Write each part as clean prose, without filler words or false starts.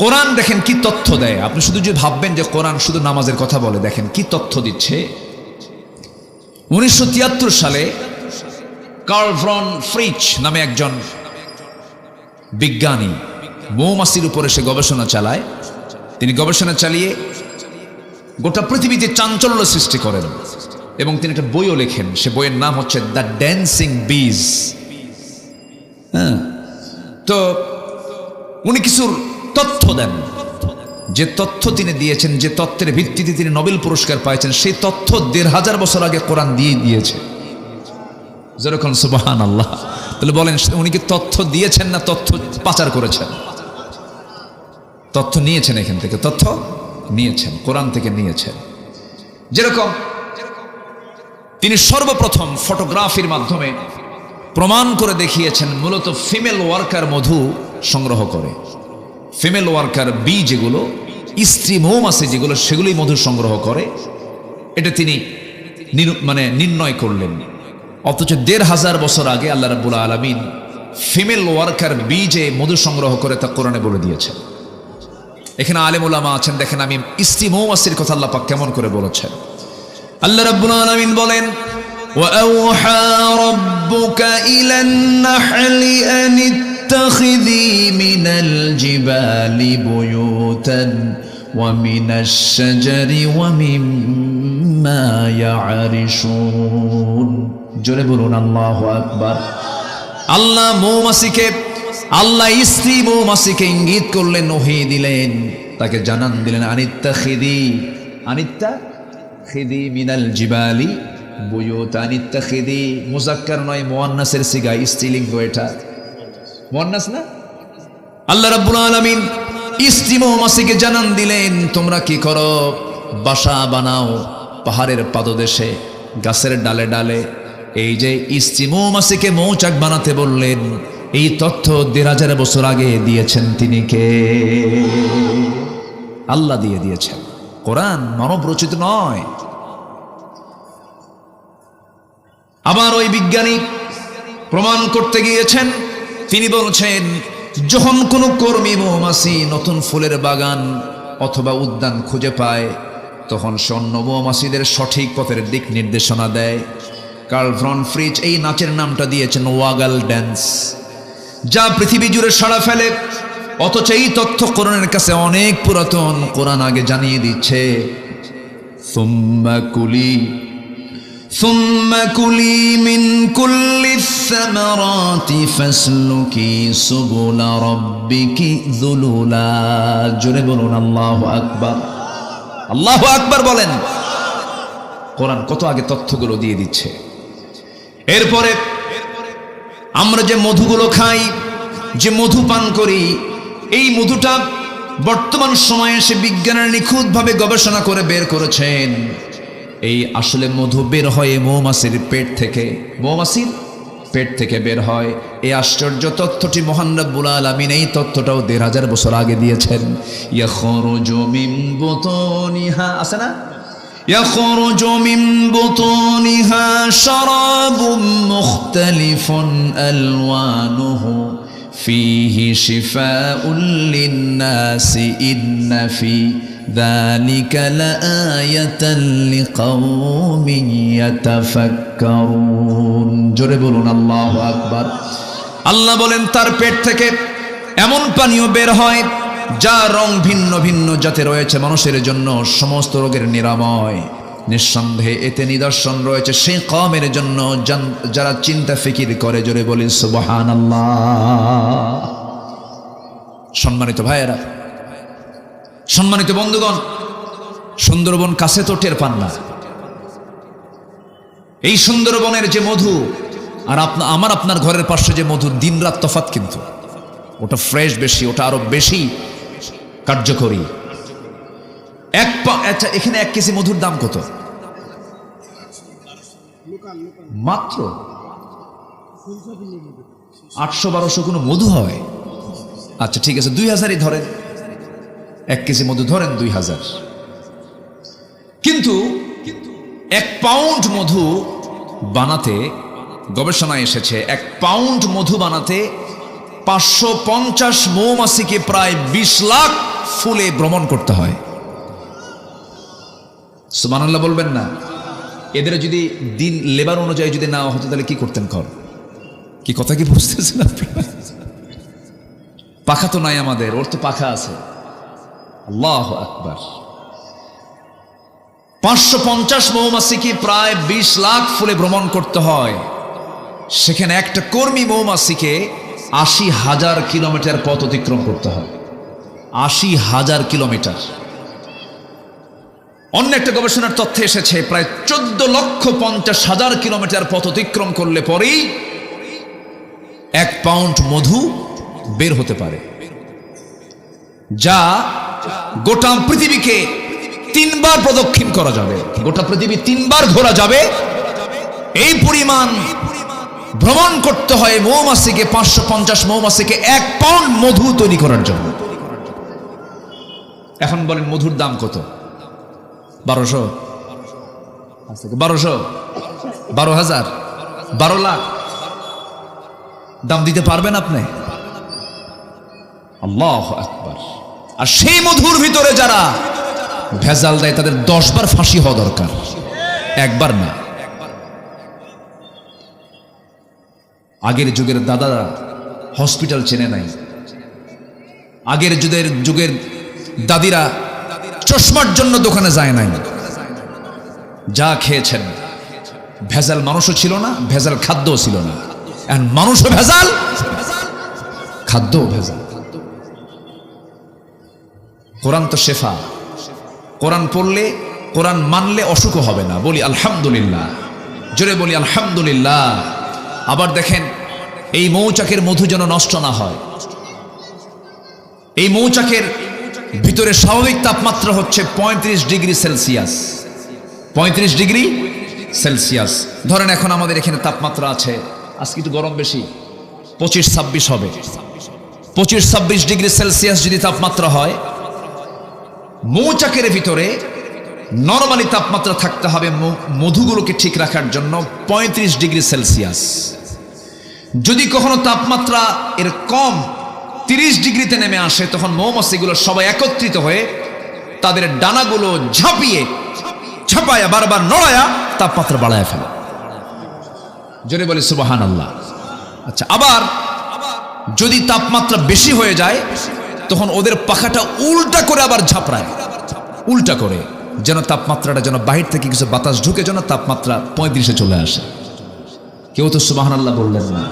কোরআন দেখেন কি তথ্য দেয়। আপনি শুধু যে ভাববেন যে কোরআন শুধু নামাজের কথা বলে, দেখেন কি তথ্য দিচ্ছে। 1973 সালে কার্ল ভন ফ্রিচ নামে একজন বিজ্ঞানী মৌমাছির উপরে সে গবেষণা চালায়। তিনি গবেষণা চালিয়ে গোটা পৃথিবীতে চাঞ্চল্য সৃষ্টি করেন এবং তিনি একটা বইও লেখেন। সে বইয়ের নাম হচ্ছে দ্য ড্যান্সিং বিজ। তো উনি কিছু তথ্য দেন, যে তথ্য তিনি দিয়েছেন, যে তথ্যের ভিত্তিতে তিনি নোবেল পুরস্কার পাইছেন, সেই তথ্য 1500 বছর আগে কোরআন দিয়ে দিয়েছে। যেরকম সুবহানাল্লাহ। তাহলে বলেন উনি কি তথ্য দিয়েছেন না তথ্য পাচার করেছেন? তথ্য নিয়েছেন, এখান থেকে তথ্য নিয়েছেন, কোরআন থেকে নিয়েছেন। যেরকম তিনি সর্বপ্রথম ফটোগ্রাফির মাধ্যমে প্রমাণ করে দেখিয়েছেন মূলত ফিমেল ওয়ার্কার মধু সংগ্রহ করে। ফিমেল ওয়ার্কার বি যেগুলো, স্ত্রী মৌমাছি যেগুলো, সেগুলোই মধু সংগ্রহ করে, এটা তিনি নির্ণয় করলেন। অথচ 1500 বছর আগে আল্লাহ রাব্বুল আলামিন ফিমেল ওয়ার্কার বি যে মধু সংগ্রহ করে তা কোরআনে বলে দিয়েছেন। এখানে আলেম উলামা আছেন, দেখেন আমি স্ত্রী মৌমাছির কথা আল্লাহ পাক কেমন করে বলেছেন। আল্লাহ রাব্বুল আলামিন বলেন, وَأَوْحَى رَبُّكَ إِلَى النَّحْلِ أَنِ اتَّخِذِي مِنَ الْجِبَالِ بُيُوتًا وَمِنَ الشَّجَرِ وَمِمَّا يَعْرِشُونَ। জোরে বলুন আল্লাহু আকবার। আল্লাহ মৌমাছিকে, আল্লাহ স্ত্রী মৌমাছিকে ইঙ্গিত করলেন, ওহী দিলেন, তাকে জানান দিলেন, আনিত্তাখিদি মিনাল জিবালি বুয়ুতান। ইত্তাখিদি মুযাক্কার নয়, মুয়ান্নাসের সিগা, স্ত্রীলিঙ্গ। এটা মুয়ান্নাস না। আল্লাহ রাব্বুল আলামিন স্ত্রী মৌমাছিকে জানান দিলেন, তোমরা কি করো, বাসা বানাও পাহাড়ের পাদদেশে, গাছের ডালে ডালে। এই যে স্ত্রী মৌমাছিকে মৌচাক বানাতে বললেন, এই তথ্য 1500 বছর আগে দিয়েছেন তিনি কে? আল্লাহ দিয়ে দিয়েছেন। কোরআন মানব রচিত নয়। আবার ওই বিজ্ঞানী প্রমাণ করতে গিয়েছেন, তিনি বলছেন যখন কোনো কর্মী মৌমাছি নতুন ফুলের বাগান অথবা উদ্যান খুঁজে পায়, তখন সে অন্য মৌমাছিদের সঠিক পথের দিক নির্দেশনা দেয়। কার্ল ভন ফ্রিচ এই নাচের নামটা দিয়েছেন ওয়াগাল ড্যান্স, যা পৃথিবী জুড়ে সাড়া ফেলে। অথচ এই তথ্য কোরআনের কাছে অনেক পুরাতন। কোরআন আগে জানিয়ে দিচ্ছে, সুম্মা কুলি মিন কুল্লি সামারাতি ফাসলুকি সুবুলা রাব্বিকি যুলুলা। জোরে বলুন আল্লাহু আকবার। আল্লাহু আকবার বলেন। কোরআন কত আগে তথ্যগুলো দিয়ে দিচ্ছে। এরপরে আমরা যে মধুগুলো খাই, যে মধু পান করি, এই মধুটা বর্তমান সময়ে এসে বিজ্ঞানের নিখুঁতভাবে গবেষণা করে বের করেছেন, এই আসলে মধু বের হয় মৌমাছির পেট থেকে, মৌমাছির পেট থেকে বের হয়। এই আশ্চর্য তথ্যটি মহান রব্বুল আলামিন এই তথ্যটাও 1500 বছর আগে দিয়েছেন। ইয়াখরুজু মিন বুতুনিহা, আছে না, يخرج من بطونها شراب مختلف ألوانه فيه شفاء للناس إن في ذلك لآية لقوم يتفكرون। জোরে বলুন আল্লাহু আকবার। আল্লাহ বলেন তার পেট থেকে এমন পানীয় বের হয় যা রং ভিন্ন ভিন্ন জাতে রয়েছে মানুষের জন্য সমস্ত রোগের নিরাময়। নিঃসন্দেহে এতে নিদর্শন রয়েছে সেই কওমের জন্য যারা চিন্তা ফিকির করে। জোরে বলি সুবহানাল্লাহ। সম্মানিত ভাইয়েরা, সম্মানিত বন্ধুগণ, সুন্দরবন কাছে তো টের পান না। এই সুন্দরবনের যে মধু আর আপনার ঘরের পাশে যে মধু, দিনরাত তফাৎ, কিন্তু ওটা ফ্রেশ বেশি, ওটা আরো বেশি কার্যকরী। আচ্ছা, এখানে 1 কেজি মধুর দাম কত? মাত্র 800-1200 কোনো মধু হয়? আচ্ছা ঠিক আছে, 2000-ই ধরেন, 1 কেজি মধু ধরেন 2000। কিন্তু 1 পাউন্ড মধু বানাতে, গবেষণায় এসেছে 1 পাউন্ড মধু বানাতে 550 মৌমাছিকে প্রায় 20 লাখ ফুলে ভ্রমণ করতে হয়। সুবহানাল্লাহ বলবেন না? এদের যদি দিন লেবার অনুযায়ী যদি না হতো তাহলে কি করতেন? কর কি কথা কি বুঝতেছেন আপনারা? পাখা তো নাই আমাদের, ওর তো পাখা আছে। আল্লাহু আকবার। 550 মৌমাছিকে প্রায় 20 লাখ ফুলে ভ্রমণ করতে হয়। সেখানে একটা কর্মী মৌমাছিকে 80,000 কিলোমিটার পথ অতিক্রম করতে হয়। 80,000 কিলোমিটার। অন্য একটা গবেষণার তথ্যে এসেছে প্রায় 14,50,000 কিলোমিটার পথ অতিক্রম করলে পরেই 1 পাউন্ড মধু বের হতে পারে, যা গোটা পৃথিবীকে 3 বার প্রদক্ষিণ করা যাবে। গোটা পৃথিবী 3 বার ঘোরা যাবে। এই পরিমাণ ভ্রমণ করতে হয় মৌমাছিকে, 550 মৌমাছিকে 1 পাউন্ড মধু তৈরি করার জন্য। এখন বলেন মধুর দাম কত? 1200, 1200, 12,000, 12 লাখ দাম দিতে পারবেন আপনি? আল্লাহু আকবার। আর সেই মধুর ভিতরে যারা ভেজাল দেয় তাদের 10 বার ফাঁসি হওয়া দরকার, একবার না। আগের যুগের দাদারা হসপিটাল চেনে নাই। আগের যুগের দাদিরা চশমার জন্য দোকানে যায় নাই। যা খেয়েছেন ভেজাল মানুষও ছিল না, ভেজাল খাদ্যও ছিল না। এখন মানুষও ভেজাল, খাদ্যও ভেজাল। কোরআন তো শেফা। কোরআন পড়লে, কোরআন মানলে অসুখও হবে না। বলি আলহামদুলিল্লাহ, জোরে বলি আলহামদুলিল্লাহ। আবার দেখেন এই মৌচাকের মধু যেন নষ্ট না হয়। এই মৌচাকের ভিতরে স্বাভাবিক তাপমাত্রা হচ্ছে 35 ডিগ্রি সেলসিয়াস। 35 degree Celsius. ধরেন এখন আমাদের এখানে তাপমাত্রা আছে, আজকে একটু গরম বেশি, 25-26 হবে। 25-26 ডিগ্রি সেলসিয়াস যদি তাপমাত্রা হয়, মৌচাকের ভিতরে নরমালি তাপমাত্রা থাকতে হবে মধুগুলোকে ঠিক রাখার জন্য 35 ডিগ্রি সেলসিয়াস। যদি কখনো তাপমাত্রা এর কম 30 ডিগ্রিতে নেমে আসে, তখন মৌমাছিগুলো সবাই একত্রিত হয়ে তাদের ডানাগুলো ঝাঁপায়া বারবার নড়ায়া তাপমাত্রা বাড়ায় ফেলে। জোরে বলি সুবহানাল্লাহ। আচ্ছা, আবার যদি তাপমাত্রা বেশি হয়ে যায় তখন ওদের পাখাটা উল্টা করে আবার ঝাপড়ায়, উল্টা করে, যেন তাপমাত্রাটা যেন বাহির থেকে কিছু বাতাস ঢুকে যেন তাপমাত্রা 35-এ চলে আসে। কেউ তো সুবহানাল্লাহ বললেন না।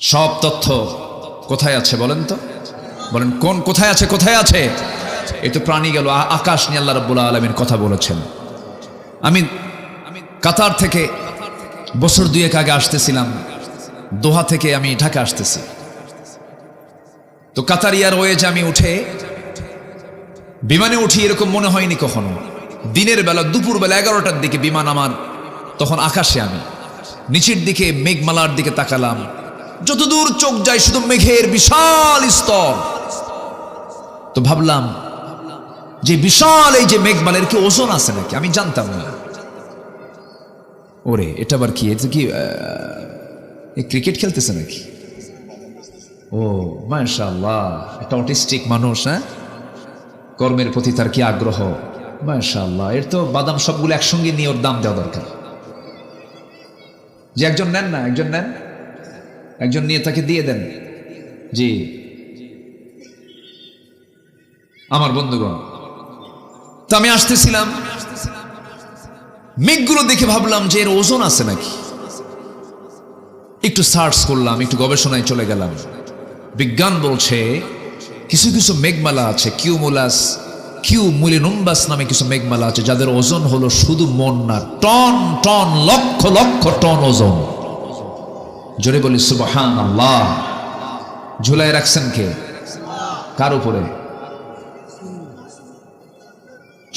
সব তথ্য কোথায় আছে বলেন তো? বলেন কোন কোথায় আছে? কোথায় আছে? এই তো প্রাণী গেল, আকাশ নিয়ে আল্লাহ রাব্বুল আলামিন কথা বলেছেন। আমি কাতার থেকে বছর 2 আগে আসতেছিলাম, দোহা থেকে আমি ঢাকা আসতেছি। তো কাতার এয়ারওয়েজে আমি বিমানে উঠি, এরকম মনে হয়নি কখনো। দিনের বেলা, দুপুরবেলা 11টার দিকে বিমান আমার, তখন আকাশে আমি নিচের দিকে মেঘমালার দিকে তাকালাম। যতদূর চোখ যায় শুধু মেঘের বিশাল স্তর। তো ভাবলাম যে বিশাল এই যে মেঘমালার কি ওজন আছে নাকি? আমি জানতাম না। ওরে এটা আবার কি? এটা কি ক্রিকেট খেলতেছে নাকি? ও মাশাআল্লাহ, একটা অটিস্টিক মানুষ। হ্যাঁ, কর্মের প্রতি তার কি আগ্রহ! মাশাআল্লাহ। এর তো বাদাম সবগুলো একসঙ্গে নিয়ে ওর দাম দেওয়া দরকার। যে একজন নেন না, একজন নেন, একজন নিয়ে তাকে দিয়ে দেন। জি আমার বন্ধুগণ, তো আমি আসতেছিলাম, মেঘগুলো দেখে ভাবলাম যে এর ওজন আছে নাকি। একটু সার্চ করলাম, একটু গবেষণায় চলে গেলাম। বিজ্ঞান বলছে কিছু কিছু মেঘমালা আছে, কিউমুলিনুম্বাস নামে কিছু মেঘমালা আছে, যাদের ওজন হলো শুধু মন না, ton ton, lakh lakh ton ওজন। জোরে বলি সুবহানাল্লাহ। ঝুলাই রাখছেন কে? কার উপরে?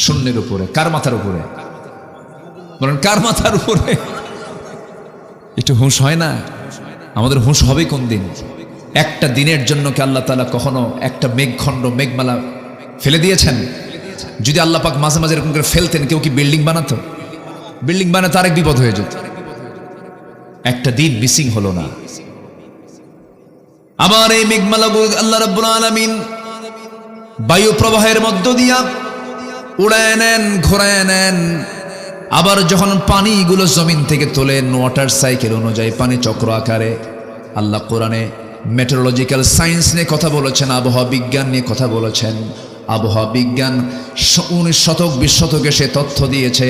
শূন্যের উপরে। কার মাথার উপরে? বলেন কার মাথার উপরে? একটু হুঁশ হয় না? আমাদের হুঁশ হবে কোন দিন? একটা দিনের জন্য কি আল্লাহ তাআলা কখনো একটা মেঘখণ্ড, মেঘমালা ফেলে দিয়েছেন? যদি আল্লাহ পাক মাঝে মাঝে এরকম করে ফেলতেন, কেউ কি বিল্ডিং বানাতো? বিল্ডিং বানাতে আরেক বিপদ হয়ে যেত। একটা দিন মিসিং হলো না। আবার এই মেঘমালাগুলো আল্লাহ রাব্বুল আলামিন বায়ু প্রবাহের মধ্য দিয়া উড়ায় নেন, ঘোরায় নেন। আবার যখন পানিগুলো জমিন থেকে তোলেন ওয়াটার সাইকেল অনুযায়ী পানি চক্র আকারে, আল্লাহ কোরআনে মেটেরোলজিক্যাল সায়েন্স নিয়ে কথা বলেছেন, আবহাওয়া বিজ্ঞান নিয়ে কথা বলেছেন। আবহাওয়া বিজ্ঞান 19 শতক 20 শতকে সে তথ্য দিয়েছে,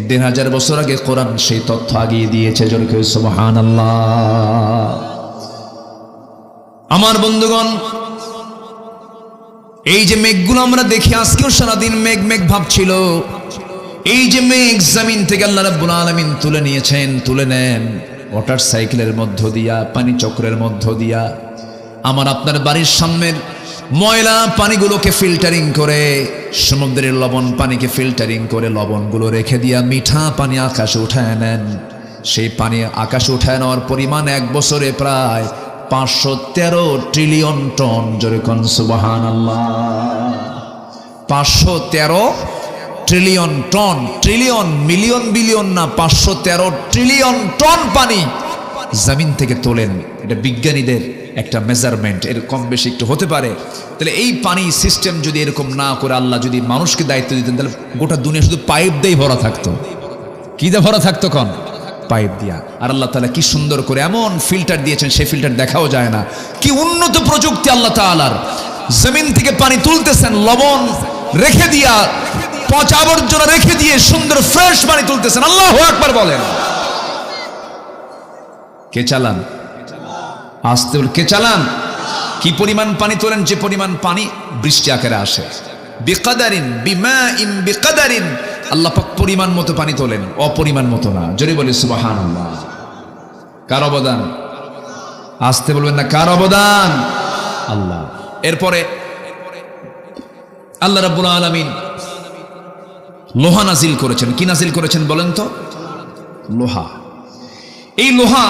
1000 বছর আগে কোরআন সেই তথ্য আগিয়ে দিয়েছে। জোরে করে সুবহানাল্লাহ। আমার বন্ধুগণ, এই যে মেঘগুলো আমরা দেখি, আজকেও সারাদিন মেঘ মেঘ ভাবছিল। এই যে মেঘ জমিন থেকে আল্লাহ রাব্বুল আলামিন তুলে নিয়েছেন, তুলে নেন ওয়াটার সাইকেলের মধ্য দিয়া, পানি চক্রের মধ্য দিয়া। আমার আপনার বাড়ির সামনের ময়লা পানিগুলোকে ফিল্টারিং করে, সমুদ্রের লবণ পানিকে ফিল্টারিং করে লবণগুলো রেখে দিয়া মিঠা পানি আকাশে উঠায় নেন। সেই পানি আকাশে উঠায় নেওয়ার পরিমাণ 1 বছরে প্রায় 513 ট্রিলিয়ন টন। জোরে কোন সুবহানাল্লাহ। 513 trillion ton, trillion million billion না, 513 ট্রিলিয়ন টন পানি জমিন থেকে তোলেন। এটা বিজ্ঞানীদের একটা মেজারমেন্ট, এর কম বেশি একটু হতে পারে। তাহলে এই পানি সিস্টেম যদি এরকম না করে আল্লাহ যদি মানুষকে দায়িত্ব দিতেন, তাহলে গোটা দুনিয়া শুধু পাইপ দিয়েই ভরা থাকতো। কি দিয়ে ভরা থাকতো? কোন পাইপ দিয়া। আর আল্লাহ তাআলা কি সুন্দর করে এমন ফিল্টার দিয়েছেন, সেই ফিল্টার দেখাও যায় না। কি উন্নত প্রযুক্তি আল্লাহ তাআলার। জমিন থেকে পানি তুলতেছেন, লবণ রেখে দিয়া, পচা আবর্জনা রেখে দিয়ে সুন্দর ফ্রেশ পানি তুলতেছেন। আল্লাহু আকবার বলেন। কে চালান? আসতে বল, কে চালান? কি পরিমাণ পানি তোলেন? যে পরিমাণ পানি বৃষ্টি আকারে আসে। বিকাদারিন বিমাইন বিকাদারিন, আল্লাহ পাক পরিমাণ মতো পানি তোলেন, অপরিমাণ মতো না। জোরে বলি সুবহানাল্লাহ। কার অবদান? আসতে বলবেন না, কার অবদান? আল্লাহ। এরপরে আল্লাহ রাব্বুল আলামিন লোহা নাজিল করেছেন। কি নাজিল করেছেন বলেন তো? লোহা। এই লোহা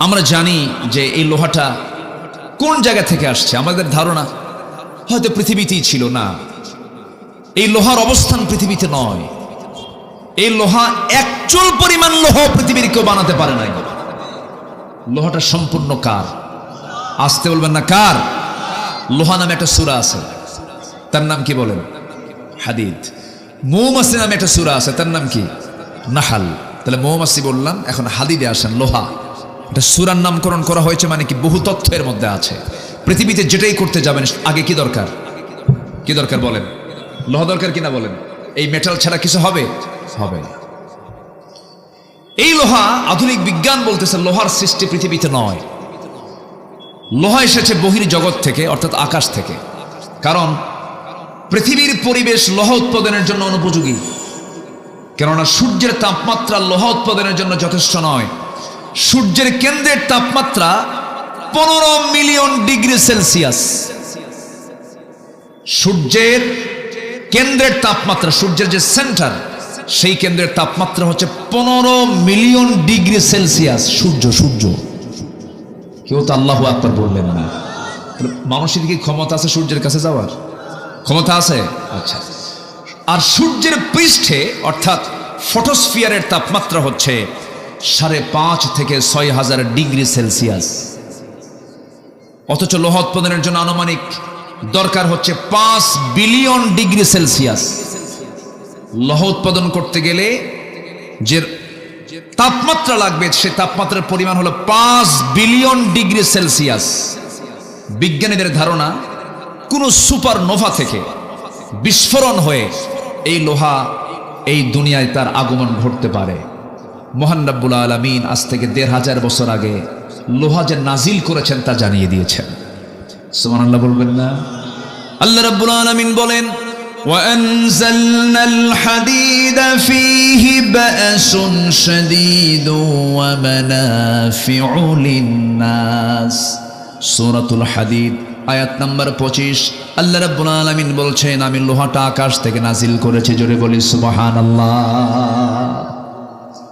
আমরা জানি যে এই লোহাটা কোন জায়গা থেকে আসছে। আমাদের ধারণা হয়তো পৃথিবীতেই ছিল না। এই লোহার অবস্থান পৃথিবীতে নয়। এই লোহা একচুল পরিমাণ লোহা পৃথিবীর কেউ বানাতে পারে নাই। লোহাটা সম্পূর্ণ কার? আসতে বলবেন না, কার? লোহা নামে একটা সূরা আছে, তার নাম কি বলেন? হাদিদ। মৌমাছি নামে একটা সূরা আছে, তার নাম কি? নাহাল। তাহলে মৌমাছি বললাম, এখন হাদিদে আসেন লোহা। এটা সূরার নামকরণ করা হয়েছে, মানে কি বহু তথ্য এর মধ্যে আছে। পৃথিবীতে যেটাই করতে যাবেন আগে কি দরকার? কি দরকার বলেন? লোহা দরকার কিনা বলেন? এই মেটাল ছাড়া কিছু হবে? হবে না। এই লোহা, আধুনিক বিজ্ঞান বলতেছে লোহার সৃষ্টি পৃথিবীতে নয়। লোহা এসেছে বহির জগৎ থেকে, অর্থাৎ আকাশ থেকে। কারণ পৃথিবীর পরিবেশ লোহা উৎপাদনের জন্য অনুপযোগী। কেননা সূর্যের তাপমাত্রা লোহা উৎপাদনের জন্য যথেষ্ট নয়। সূর্যের কেন্দ্রের তাপমাত্রা 15 মিলিয়ন ডিগ্রি সেলসিয়াস। সূর্যের কেন্দ্রের তাপমাত্রা, সূর্যের যে সেন্টার, সেই কেন্দ্রের তাপমাত্রা হচ্ছে 15 মিলিয়ন ডিগ্রি সেলসিয়াস। সূর্য কেউ তো আল্লাহু আকবার বললেন না। মানুষের কি ক্ষমতা আছে সূর্যের কাছে যাওয়ার? ক্ষমতা আছে? আচ্ছা। আর সূর্যের পৃষ্ঠে অর্থাৎ ফটোস্ফিয়ারের তাপমাত্রা হচ্ছে 5.5 থেকে 6,000 ডিগ্রি সেলসিয়াস। অথচ লোহা উৎপাদনের জন্য আনুমানিক দরকার হচ্ছে 5 বিলিয়ন ডিগ্রি সেলসিয়াস। লোহা উৎপাদন করতে গেলে যে তাপমাত্রা লাগবে, সে তাপমাত্রার পরিমাণ হলো 5 বিলিয়ন ডিগ্রি সেলসিয়াস। বিজ্ঞানীদের ধারণা, কোন সুপারনোভা থেকে বিস্ফোরণ হয়ে এই লোহা এই দুনিয়ায় তার আগমন ঘটতে পারে। মহান রব্বুল আলামিন আজ থেকে 1500 বছর আগে লোহা যে নাজিল করেছেন তা জানিয়ে দিয়েছেন। সুবহানাল্লাহ বলবেন না? আল্লাহ রব্বুল আলামিন বলেন, وَأَنزَلْنَا الْحَدِيدَ فِيهِ بَأْسٌ شَدِيدٌ وَمَنَافِعُ لِلنَّاسِ। সূরাতুল হাদিদ আয়াত নাম্বার 25। আল্লাহ রাব্বুল আলামিন বলছেন, আমি লোহাটা আকাশ থেকে নাজিল করেছি। জোরে বলি সুবহানাল্লাহ।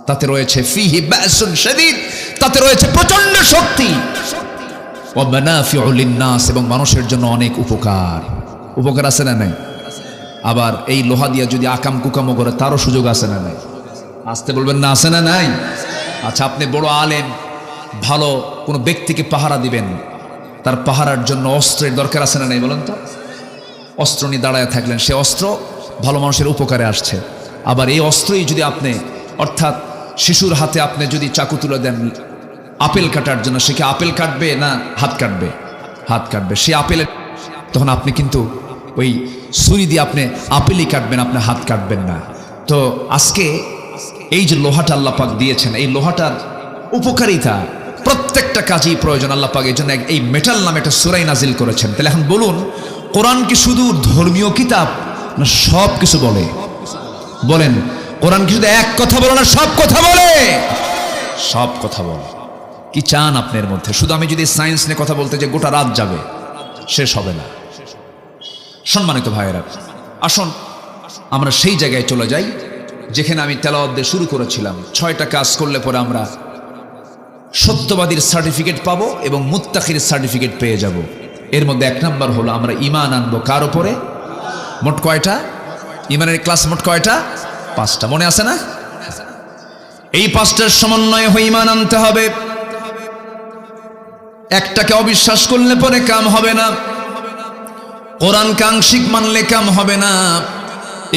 তাতে রয়েছে ফিহি বাসুন শাদীদ, তাতে রয়েছে প্রচন্ড শক্তি। ওয়া মানাফিউ লিন-নাস, এবং মানুষের জন্য অনেক উপকার। উপকার আছে না নাই? আবার এই লোহা দিয়া যদি আকাম কুকামও করে তারও সুযোগ আছে না নাই? আসতে বলবেন না, আছে না নাই? আচ্ছা, আপনি বড় আলেম, ভালো কোনো ব্যক্তিকে পাহারা দিবেন, তার পাহারার জন্য অস্ত্রের দরকার আছে না নাই বলেন তো? অস্ত্র নিয়ে দাঁড়ায় থাকলেন, সে অস্ত্র ভালো মানুষের উপকারে আসছে। আবার এই অস্ত্রই যদি আপনি, অর্থাৎ শিশুর হাতে আপনি যদি চাকু তুলে দেন আপেল কাটার জন্য, সে কি আপেল কাটবে না হাত কাটবে? হাত কাটবে। সে আপেলের, তখন আপনি কিন্তু ওই ছুরি দিয়ে আপনি আপেলই কাটবেন, আপনি হাত কাটবেন না। তো আজকে এই যে লোহাটা আল্লাহ পাক দিয়েছেন, এই লোহাটার উপকারিতা প্রত্যেকটা কাজেই প্রয়োজন। আল্লাহ পাক এই জন্য এই মেটাল নামে একটা সূরা নাজিল করেছেন। তাহলে এখন বলুন, কোরআন কি শুধু ধর্মীয় কিতাব না সব কিছু বলে? বলেন, কোরআন কি শুধু এক কথা বলে না সব কথা বলে? সব কথা বলে। কি চান আপনার মধ্যে? শুধু আমি যদি সায়েন্স নিয়ে কথা বলতে যে গোটা রাত যাবে, শেষ হবে না। সম্মানিত ভাইয়েরা, আসুন আমরা সেই জায়গায় চলে যাই যেখানে আমি তেলাওয়াত দিয়ে শুরু করেছিলাম। 6টা কাজ করলে পরে আমরা সত্যবাদীর সার্টিফিকেট পাবো এবং মুত্তাকির সার্টিফিকেট পেয়ে যাব। এর মধ্যে 1 নাম্বার হলো আমরা ঈমান আনবো কার উপরে? মোট কয়টা ঈমানের ক্লাস? মোট কয়টা? 5টা। মনে আছে না? এই 5টার সমন্বয়ে হয়ে ঈমান আনতে হবে। একটাকে অবিশ্বাস করলে পরে কাম হবে না, কোরআন কাঙ্ক্ষিক মানলে কাম হবে না।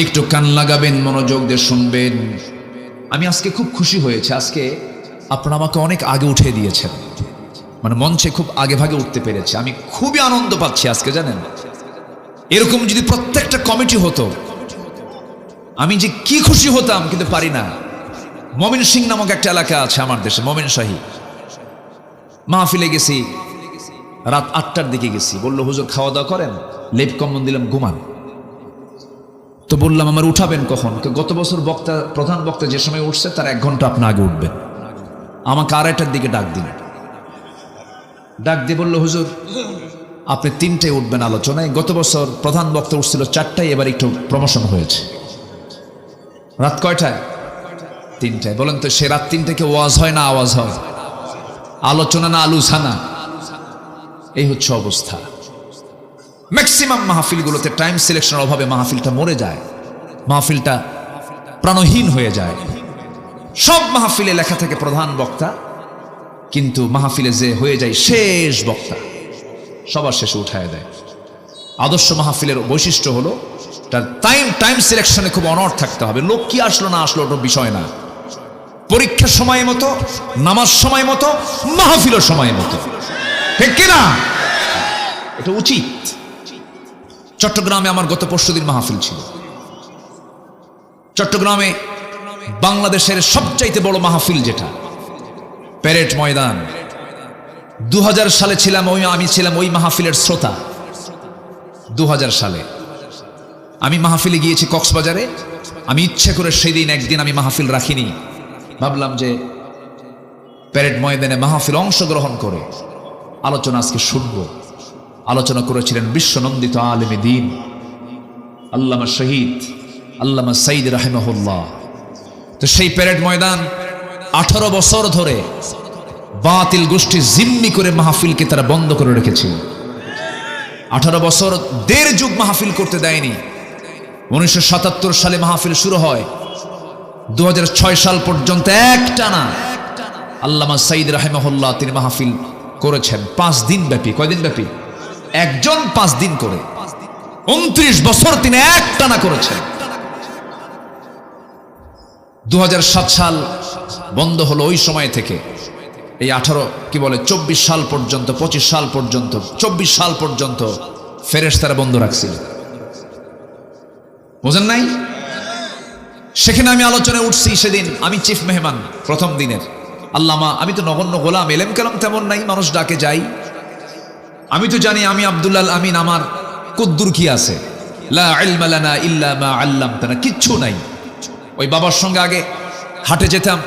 একটু কান লাগাবেন, মনোযোগ দিয়ে শুনবেন। আমি আজকে খুব খুশি হয়েছে, আজকে আপনারা আমাকে অনেক আগে উঠে দিয়েছেন, মানে মঞ্চে খুব আগে ভাগে উঠতে পেরেছে। আমি খুবই আনন্দ পাচ্ছি আজকে, জানেন। এরকম যদি প্রত্যেকটা কমিটি হতো, আমি যে কি খুশি হতাম, কিন্তু পারি না। মমিন সিং নামক একটা এলাকা আছে আমার দেশে, মমিন শাহী। মাহফিলে গেছি, রাত 8টার দিকে গেছি। বললো হুজুর খাওয়া দাওয়া করেন, লেপ কম্বল দিলাম, ঘুমান। তো বললাম আমার উঠাবেন কখন? গত বছর বক্তা, প্রধান বক্তা যে সময় উঠছে তার 1 ঘন্টা আপনি আগে উঠবেন। আমাকে 2:30টার দিকে ডাক দিন। ডাক দিয়ে বললো হুজুর আপনি 3টায় উঠবেন আলোচনায়। গত বছর প্রধান বক্তা উঠছিল 4টায়, এবার একটু প্রমোশন হয়েছে। রাত কয়টায়? 3টায়। বলেন তো, সে রাত 3টায় ওয়াজ হয় না আওয়াজ হয়? আলোচনা না আলোচনা? এই হচ্ছে অবস্থা। ম্যাক্সিমাম মাহফিলগুলোতে টাইম সিলেকশনের অভাবে মাহফিলটা মরে যায়, মাহফিলটা প্রাণহীন হয়ে যায়। সব মাহফিলে লেখা থাকে প্রধান বক্তা, কিন্তু মাহফিলে যে হয়ে যায় শেষ বক্তা, সবার শেষে উঠায় দেয়। আদর্শ মাহফিলের বৈশিষ্ট্য হলো তার টাইম সিলেকশনে খুব অনড় থাকতে হবে। লোক কি আসলো না আসলো ওটা বিষয় না। পরীক্ষার সময় মতো, নামাজ সময় মতো, মাহফিলের সময় মতো, ঠিক কিনা? এটা উচিত। চট্টগ্রামে আমার গত পরশুদিন মাহফিল ছিল। চট্টগ্রামে বাংলাদেশের সবচাইতে বড় মাহফিল যেটা, প্যারেড ময়দান। 2000 সালে ছিলাম আমি ছিলাম ওই মাহফিলের শ্রোতা। 2000 সালে আমি মাহফিলে গিয়েছি কক্সবাজারে। আমি ইচ্ছে করে সেদিন একদিন আমি মাহফিল রাখিনি, ভাবলাম যে প্যারেড ময়দানে মাহফিল অংশগ্রহণ করে আলোচনা আজকে শুনবো। আলোচনা করেছিলেন বিশ্বনন্দিত আলেমে দ্বীন আল্লামা শহীদ আল্লামা সাইদ রাহিমাহুল্লাহ। তো সেই প্যারেড ময়দান 18 বছর ধরে বাতিল গোষ্ঠী জিম্মি করে মাহফিলকে তারা বন্ধ করে রেখেছিল। 18 বছর 1.5 যুগ মাহফিল করতে দেয়নি। 1977 সালে মাহফিল শুরু হয়, 2006 সাল পর্যন্ত একটানা আল্লামা সাইদ রাহিমাহুল্লাহ তিনি মাহফিল করেছেন 5 দিন ব্যাপী। কয়দিন ব্যাপী? একজন 5 দিন করে 29 বছর তিনি একটানা করেছেন। 2007 সাল বন্ধ হলো। ওই সময় থেকে এই 24 সাল পর্যন্ত, 25 সাল পর্যন্ত, 24 সাল পর্যন্ত ফেরেশতারা বন্ধ রাখছিল। বুঝেন নাই? সেখানে আমি আলোচনায় উঠছি। সেদিন আমি চিফ মেহমান প্রথম দিনের। আল্লামা, আমি তো নগণ্য গোলাম, এলেম কালাম তেমন নাই, মানুষ ডাকে যাই। আমি তো জানি আমি আব্দুল্লাহ আমিন, আমার কুদ্দুর কি আছে? লা ইলমা লানা ইল্লা মা আল্লামতানা, কিচ্ছু নাই। ওই বাবার সঙ্গে আগে হাটে যেতাম।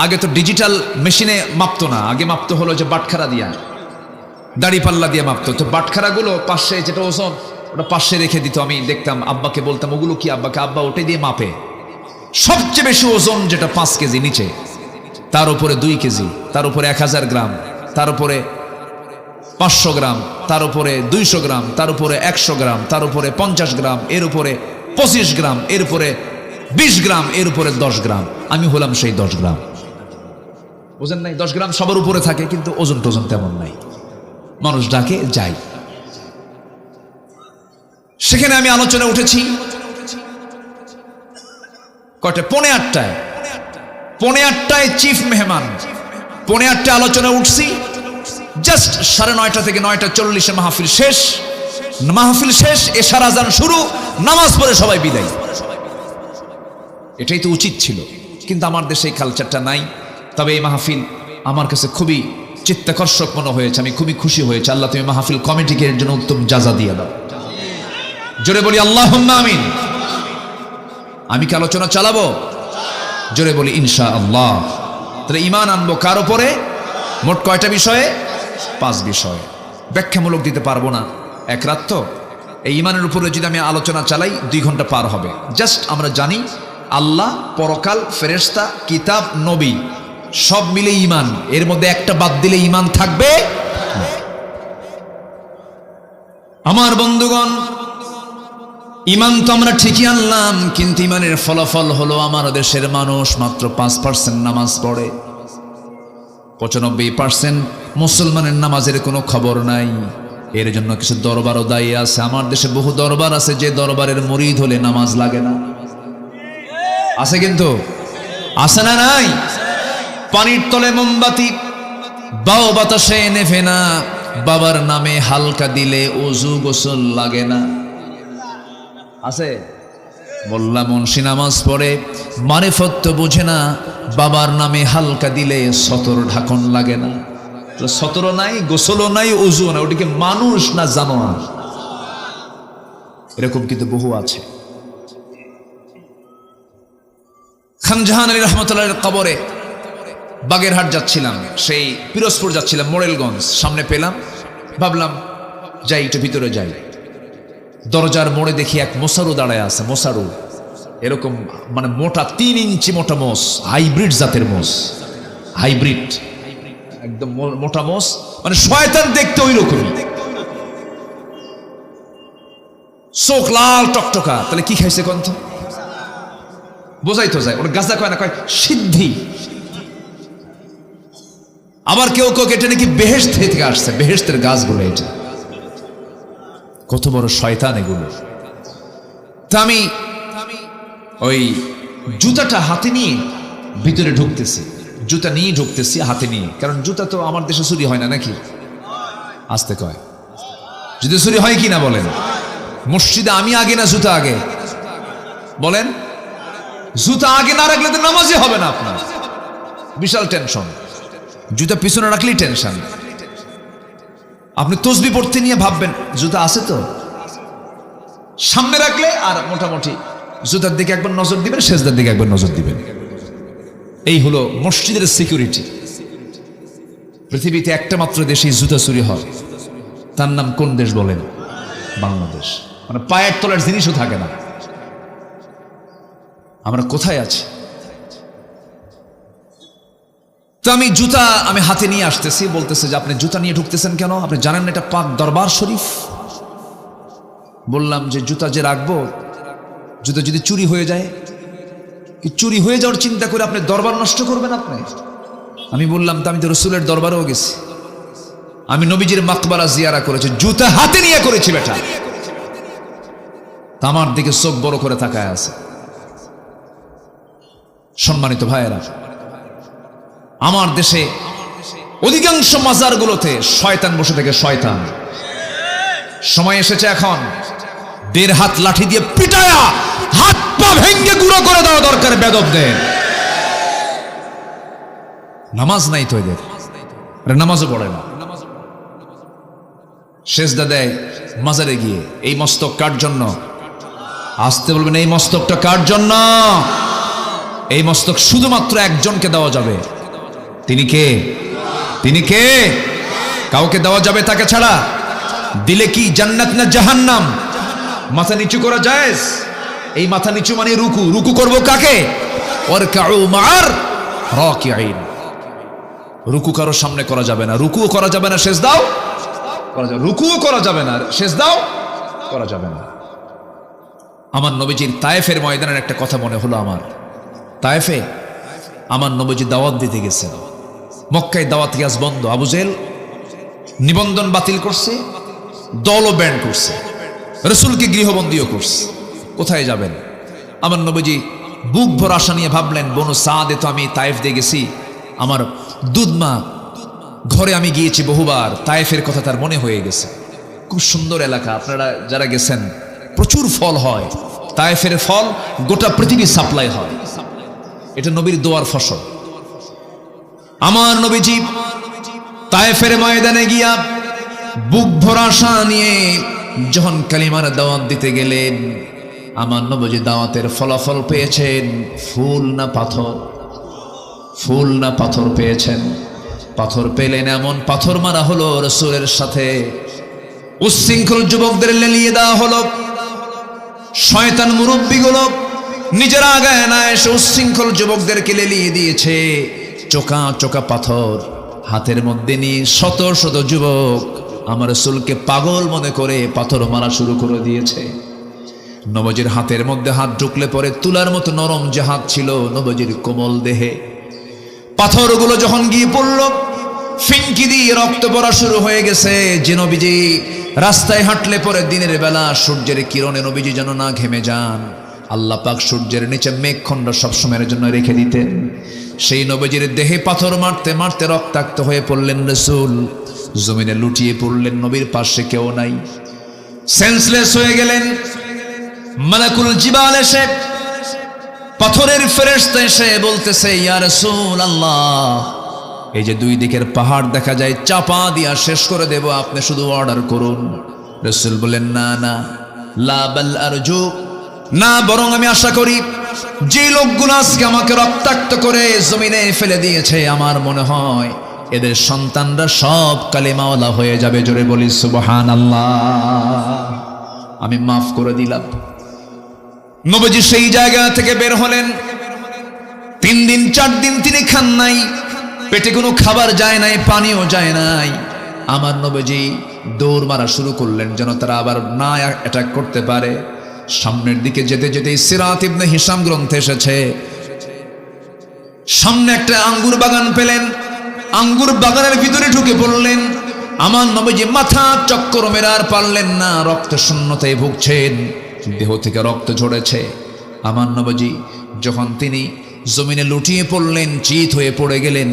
আগে তো ডিজিটাল মেশিনে মাপতো না, আগে মাপতো হলো যে বাটখারা দিয়া, দাড়ি পাল্লা দিয়ে মাপতো। তো বাটখারাগুলো পাশে যেটা ওজন, ওটা পাশে রেখে দিত। আমি দেখতাম, আব্বাকে বলতাম ওগুলো কি? আব্বাকে, আব্বা ওটাই দিয়ে মাপে। সবচেয়ে বেশি ওজন যেটা 5 কেজি নিচে, তার উপরে 2 কেজি, তার উপরে 1000 গ্রাম, তার উপরে 500 গ্রাম, তার উপরে 200 গ্রাম, তার উপরে 100 গ্রাম, তার উপরে 50 গ্রাম, এর উপরে 25 গ্রাম, এর উপরে 20 গ্রাম, এর উপরে 10 গ্রাম। আমি হলাম সেই 10 গ্রাম। বুঝেন নাই? 10 গ্রাম সবার উপরে থাকে, কিন্তু ওজন টোজন তেমন নাই। মানুষ ডাকে, যাই। সেখানে আমি আলোচনা উঠেছি কয়টা? 8:45। 8:45 চিফ মেহমান, 8:45 আলোচনা উঠছি। জাস্ট 9:30 থেকে 9:40 মাহফিল শেষ। মাহফিল শেষ, এশার আজান শুরু, নামাজ পড়ে সবাই বিদায়। এটাই তো উচিত ছিল, কিন্তু আমার দেশে এই কালচারটা নাই। তবে এই মাহফিল আমার কাছে খুবই চিত্তাকর্ষক মনে হয়েছে, আমি খুবই খুশি হয়েছে। আল্লাহ তুমি মাহফিল কমিটিকে এর জন্য উত্তম জাযা দিয়ে দাও। জোরে বলি আল্লাহুম্মা আমিন। আমি কি আলোচনা চালাবো? জোরে বলি ইনশাআল্লাহ। তাহলে ঈমান আনবো কার উপরে? মোট কয়টা বিষয়ে? 5 বিষয়। ব্যাখ্যামূলক দিতে পারবো না, এক রাত তো। এই ঈমানের উপরে যদি আমি আলোচনা চালাই 2 ঘন্টা পার হবে। জাস্ট আমরা জানি আল্লাহ, পরকাল, ফেরেশতা, কিতাব, নবী সব মিলে ঈমান। এর মধ্যে একটা বাদ দিলে ঈমান থাকবে না। আমার বন্ধুগণ, ঈমান তো আমরা ঠিকই আনলাম, কিন্তু ঈমানের ফলাফল হলো আমার দেশের মানুষ মাত্র 5% নামাজ পড়ে। 95% মুসলমানের নামাজের কোনো খবর নাই। এর জন্য কিছু দরবারও দায়ী আছে। আমার দেশে বহু দরবার আছে যে দরবারের মুরিদ হলে নামাজ লাগে না। আছে কিন্তু, আছে না নাই? পানির তলে মোমবাতি, বাও বাতাসে নেভে না, বাবার নামে হালকা দিলে ওযু গোসল লাগে না। আছে? মোল্লা মুন্সি নামাজ পড়ে, মারিফত তো বুঝে না, বাবার নামে হালকা দিলে সতর ঢাকন লাগে না। সতরও নাই, গোসলও নাই, ওযু না, ওটিকে মানুষ না জানোয়ার? এরকম কিন্তু বহু আছে। খান জাহান আলী রহমতুল্লাহের কবরে বাগেরহাট যাচ্ছিলাম, সেই পিরোজপুর যাচ্ছিলাম, মোরেলগঞ্জ সামনে পেলাম, ভাবলাম যাই, একটু ভিতরে যাই। দরজার মোড়ে দেখি এক মোসারু দাঁড়ায় আছে। মোসারু এরকম মানে মোটা, 3 ইঞ্চি মোটা মোষ, হাইব্রিড জাতের মোষ, হাইব্রিড একদম মোটা মোষ, মানে শয়তান দেখতে ওই রকমই, চোখ লাল টকটকা। তাহলে কি খাইছে কন্ত? বোঝাই তো যায়, ওর গাঁজা কয় না, কয় সিদ্ধি। আবার কেউ কেউ এটা নাকি বেহেশত থেকে আসছে, বেহেশতের গাছগুলো। এটা কত বড় শয়তান এগুলো। তা আমি ওই জুতাটা হাতে নিয়ে ভিতরে ঢুকতেছি, জুতা নিয়ে ঢুকতেছি হাতে নিয়ে, কারণ জুতা তো আমার দেশে চুরি হয় না নাকি? আসতে কয়, যদি চুরি হয় কি না বলেন? মসজিদে আমি আগে না জুতা আগে? বলেন, জুতা আগে না রাখলে তো নামাজই হবে না আপনার। বিশাল টেনশন। জুতা পিছনে রাখলেই টেনশন। আপনি তসবিহ পড়তে নিয়ে ভাববেন জুতা আছে তো, সামনে রাখলে আর মোটামুটি জুতার দিকে একবার নজর দিবেন, সেজদার দিকে একবার নজর দিবেন। এই হলো মসজিদের সিকিউরিটি। পৃথিবীতে একটা মাত্র দেশে জুতা চুরি হয়, তার নাম কোন দেশ বলেন? বাংলাদেশ। মানে পায়ের তলার জিনিসও থাকে না। আমরা কোথায় আছি? তো আমি জুতা হাতে নিয়ে আসতেছি, বলতেছে যে আপনি জুতা নিয়ে ঢুকতেছেন কেন? আপনি জানেন না এটা পাক দরবার শরীফ? বললাম যে জুতা যে রাখবো, জুতা যদি চুরি হয়ে যায়, কি চুরি হয়ে যাওয়ার চিন্তা করে আপনি দরবার নষ্ট করবেন আপনি? আমি বললাম তো আমি তো রসুলের দরবারেও গেছি, আমি নবীজির মাকবারা জিয়ারা করেছি, জুতা হাতে নিয়ে করেছি বেটা। তা আমার দিকে চোখ বড় করে তাকায় আছে। সম্মানিত ভাইয়েরা, আমার দেশে অধিকাংশ মাজারগুলোতে শয়তান বসে থাকে, শয়তান। সময় এসেছে এখন 1.5 হাত লাঠি দিয়ে পিটায়া হাত পা ভেঙ্গে গুঁড়ো করে দেওয়া দরকার বেদবদের। নামাজ নাই তো এদের, নামাজও পড়ে না, সেজদা দেয় মাজারে গিয়ে। এই মস্তক কার জন্য? আসতে বলবেন, এই মস্তকটা কার জন্য? এই মস্তক শুধুমাত্র একজনকে দেওয়া যাবে। তিনি কে? তিনি কে? কাউকে দেওয়া যাবে তাকে ছাড়া? দিলে কি জান্নাত না জাহান্নাম? মাথা নিচু করা জায়েজ? এই মাথা নিচু মানে রুকু। রুকু করব কাকে? ওয়ারকাউ মা'আর রাকিঈন। রুকু কারো সামনে করা যাবে না, রুকুও করা যাবে না, সেজদাও করা যাবে, রুকুও করা যাবে না, সেজদাও করা যাবে না। আমার নবীজির তায়েফের ময়দানের একটা কথা মনে হলো আমার। তায়েফে আমার নবীজি দাওয়াত দিতে গেছেন, মক্কায় দাওয়াত ইয়াজ বন্ধ। আবু জেহেল নিবন্ধন বাতিল করছে, দলও ব্যান্ড করছে, রসুলকে গৃহবন্দীও করছে। কোথায় যাবেন? আমার নবীজি বুক ভর আশা নিয়ে ভাবলেন, বনু সাদে তো আমি তায়েফ দিয়ে গেছি, আমার দুধমা ঘরে আমি গিয়েছি বহুবার, তায়েফের কথা তার মনে হয়ে গেছে। খুব সুন্দর এলাকা, আপনারা যারা গেছেন প্রচুর ফল হয়, তায়েফের ফল গোটা পৃথিবী সাপ্লাই হয়, এটা নবীর দোয়ার ফসল। আমার নবীজি তায়েফের ময়দানে গিয়া বুক ভরা আশা নিয়ে যখন কালিমার দাওয়াত দিতে গেলেন, আমার নবীজি দাওয়াতের ফলাফল পেয়েছেন ফুল না পাথর? ফুল না পাথর পেয়েছেন? পাথর পেলেন, এমন পাথর মারা হলো রাসূলের সাথে। উচ্ছৃঙ্খল যুবকদের লেলিয়ে দেওয়া হলো, শয়তান মুরব্বীগুলো নিজেরা আগায় না এসে উচ্ছৃঙ্খল যুবকদেরকে লেলিয়ে দিয়েছে। চোকা চোকা পাথর হাতের মধ্যে নিয়ে শত শত যুবক আমার রাসূলকে পাগল মনে করে পাথর মারা শুরু করে দিয়েছে। নবীজির হাতের মধ্যে হাত ঢুকলে পরে তুলার মতো নরম যে হাত ছিল নবীজির কোমল দেহে, পাথরগুলো যখন গিয়ে পড়ল, ফিনকি দিয়ে রক্ত পড়া শুরু হয়ে গেছে। যে নবীজি রাস্তায় হাঁটলে পরে দিনের বেলা সূর্যের কিরণে নবীজি যেন না ঘেমে যান, আল্লাহ পাক সূর্যের নিচে মেঘখণ্ড সবসময়ের জন্য রেখে দিতেন। সেই নবীজির দেহে পাথর মারতে মারতে রক্তাক্ত হয়ে পড়লেন রাসূল, জমিনে লুটিয়ে পড়লেন, নবীর পাশে কেউ নাই, সেন্সলেস হয়ে গেলেন। মালাকুল জিবাল এসে, পাথরের ফেরেশতা এসে বলতেছে, ইয়া রাসূলুল্লাহ, এই যে দুই দিকের পাহাড় দেখা যায়, চাপা দিয়া শেষ করে দেব, আপনি শুধু অর্ডার করুন। রাসূল বলেন, না না, লা বাল আরজু, না, বরং আমি আশা করি যে লোকগুলো আজকে আমাকে রক্তাক্ত করে জমিনে ফেলে দিয়েছে, আমার মনে হয় এদের সন্তানরা সব কালেমাওয়ালা হয়ে যাবে। জোরে বলি সুবহানাল্লাহ, আমি মাফ করে দিলাম। নবীজি সেই জায়গা থেকে বের হলেন। 3 দিন 4 দিন তিনি খান নাই, পেটে কোনো খাবার যায় নাই, পানিও যায় নাই। আমার নবীজি দৌড় মারা শুরু করলেন যেন তারা আবার না অ্যাটাক করতে পারে। সামনের দিকে যেতে যেতে সিরাত ইবনে হিশাম গ্রন্থে এসেছে, সামনে একটা আঙ্গুর বাগান পেলেন, আঙ্গুর বাগানের ভিতরে ঢুকে পড়লেন। আমার নবীজি মাথা চক্কর মেরে আর পারলেন না, রক্ত শূন্যতায় ভুগছেন, দেহ থেকে রক্ত ঝরেছে। আমার নবীজি যখন তিনি জমিনে লুটিয়ে পড়লেন, চিত হয়ে পড়ে গেলেন,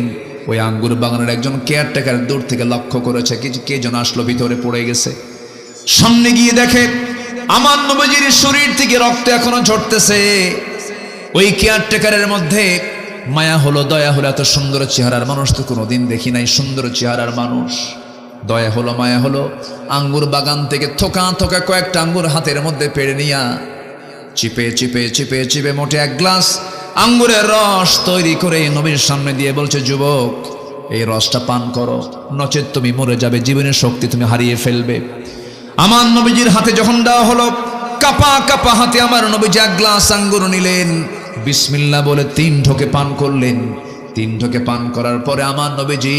ওই আঙ্গুর বাগানের একজন কেয়ারটেকার দূর থেকে লক্ষ্য করেছে কে যেন আসলো, ভিতরে পড়ে গেছে। সামনে গিয়ে দেখে আমার নবীজির শরীর থেকে রক্ত এখনো ঝরতেছে। ওই কেয়ারটেকারের মধ্যে মায়া হলো, দয়া হলো, এত সুন্দর চেহারার মানুষ তো কোনোদিন দেখি নাই, সুন্দর চেহারার মানুষ, দয়া হলো, মায়া হলো। আঙ্গুর বাগান থেকে থোকা থোকা কয়েকটা আঙ্গুর হাতের মধ্যে পেড়ে নিয়া চিপে চিপে চিপে চিপে মোটে 1 গ্লাস আঙ্গুরের রস তৈরি করে নবীর সামনে দিয়ে বলছে, যুবক, এই রসটা পান করো, নচেত তুমি মরে যাবে, জীবনের শক্তি তুমি হারিয়ে ফেলবে। আমার নবীজির হাতে যখন দেওয়া হলো, কাপা কাপা হাতে আমার নবীজি 1 গ্লাস আঙ্গুর নিলেন, বিসমিল্লাহ বলে 3 ঢোকে পান করলেন। 3 ঢোকে পান করার পরে আমার নবীজি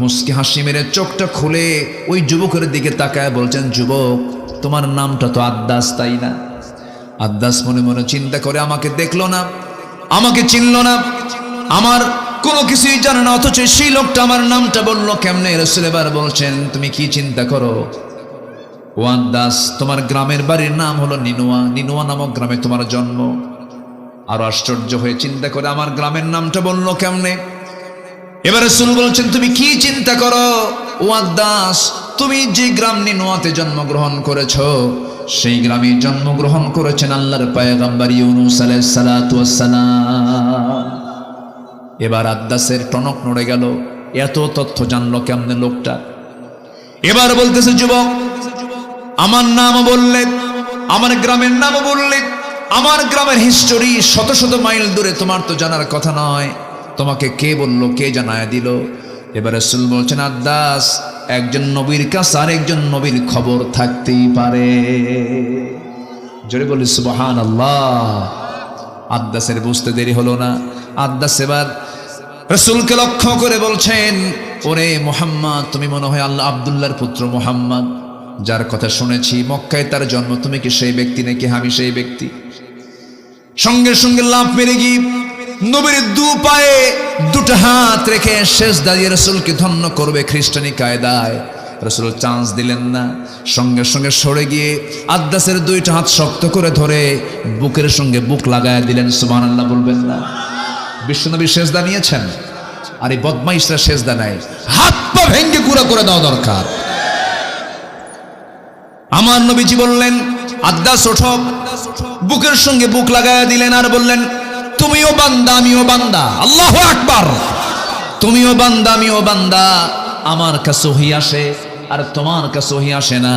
মুস্কি হাসি মেরে চোখটা খুলে ওই যুবকের দিকে তাকায় বলছেন, যুবক, তোমার নামটা তো আদ্দাস, তাই না? আদ্দাস মনে মনে চিন্তা করে, আমাকে দেখলো না, আমাকে চিনলো না, আমার কোনো কিছুই জানে না, অথচ সেই লোকটা আমার নামটা বললো কেমনে? রাসূল এবার বলছেন, তুমি কি চিন্তা করো ও আদ্দাস? তোমার গ্রামের বাড়ির নাম হলো নিনুয়া, নিনুয়া নামক গ্রামে তোমার জন্ম। আরো আশ্চর্য হয়ে চিন্তা করে, আমার গ্রামের নামটা বললো কেমনে? এবার রাসূল বলছেন, তুমি কি চিন্তা করো ও আদ্দাস? তুমি যে গ্রাম নিনুয়াতে জন্মগ্রহণ করেছো, সেই গ্রামে জন্মগ্রহণ করেছেন আল্লাহর পয়গম্বর ইউনূস আলাইহিস সালাতু ওয়াস সালাম। এবার আদ্দাসের টনক নড়ে গেল, এত তথ্য জানলো কেমনে লোকটা? এবার বলতেছে, যুবক, আমার নাম বললে, আমার গ্রামের নাম বললে, আমার গ্রামের হিস্টোরি শত শত মাইল দূরে, তোমার তো জানার কথা নয়, তোমাকে কে বললো, কে জানায় দিল? এবার রাসূল বলছেন, আদ্দাস, একজন নবীর কাছে আরেকজন নবীর খবর থাকতেই পারে। জোরে বলি সুবহানাল্লাহ। আদ্দাসের বুঝতে দেরি হলো না। আদ্দাস এবার রাসূলকে লক্ষ্য করে বলছেন, ওরে মুহাম্মদ, তুমি মনে হয় আল্লাহ আব্দুল্লাহর পুত্র মুহাম্মদ, যার কথা শুনেছি মক্কায় তার জন্ম, তুমি কি সেই ব্যক্তি নাকি? আমি সেই ব্যক্তি। সঙ্গে সঙ্গে লাফ মেরে গিয়ে নবীর দু পায়ে দুটো হাত রেখে সেজদা দিয়ে রাসূলকে ধন্য করবে খ্রিস্টানি কায়দায়, রাসূল চান্স দিলেন না, সঙ্গে সঙ্গে সরে গিয়ে আদ্দাসের দুইটা হাত শক্ত করে ধরে বুকের সঙ্গে বুক লাগায় দিলেন। সুবহানাল্লাহ বলবেন না? বিশ্বনবী সেজদা নিয়েছেন, আর এই বদমাইশরা সেজদা নেয়, হাত পা ভেঙ্গে গুঁড়া করে দেওয়া দরকার। আমার নবীজি বললেন, আদ্দাস ওঠো, বুকের সঙ্গে বুক লাগায় দিলেন আর বললেন, তুমিও বান্দা আমিও বান্দা, আল্লাহু আকবার, তুমিও বান্দা আমিও বান্দা, আমার কাছে ওহী আসে আর তোমার কাছে ওহী আসে না।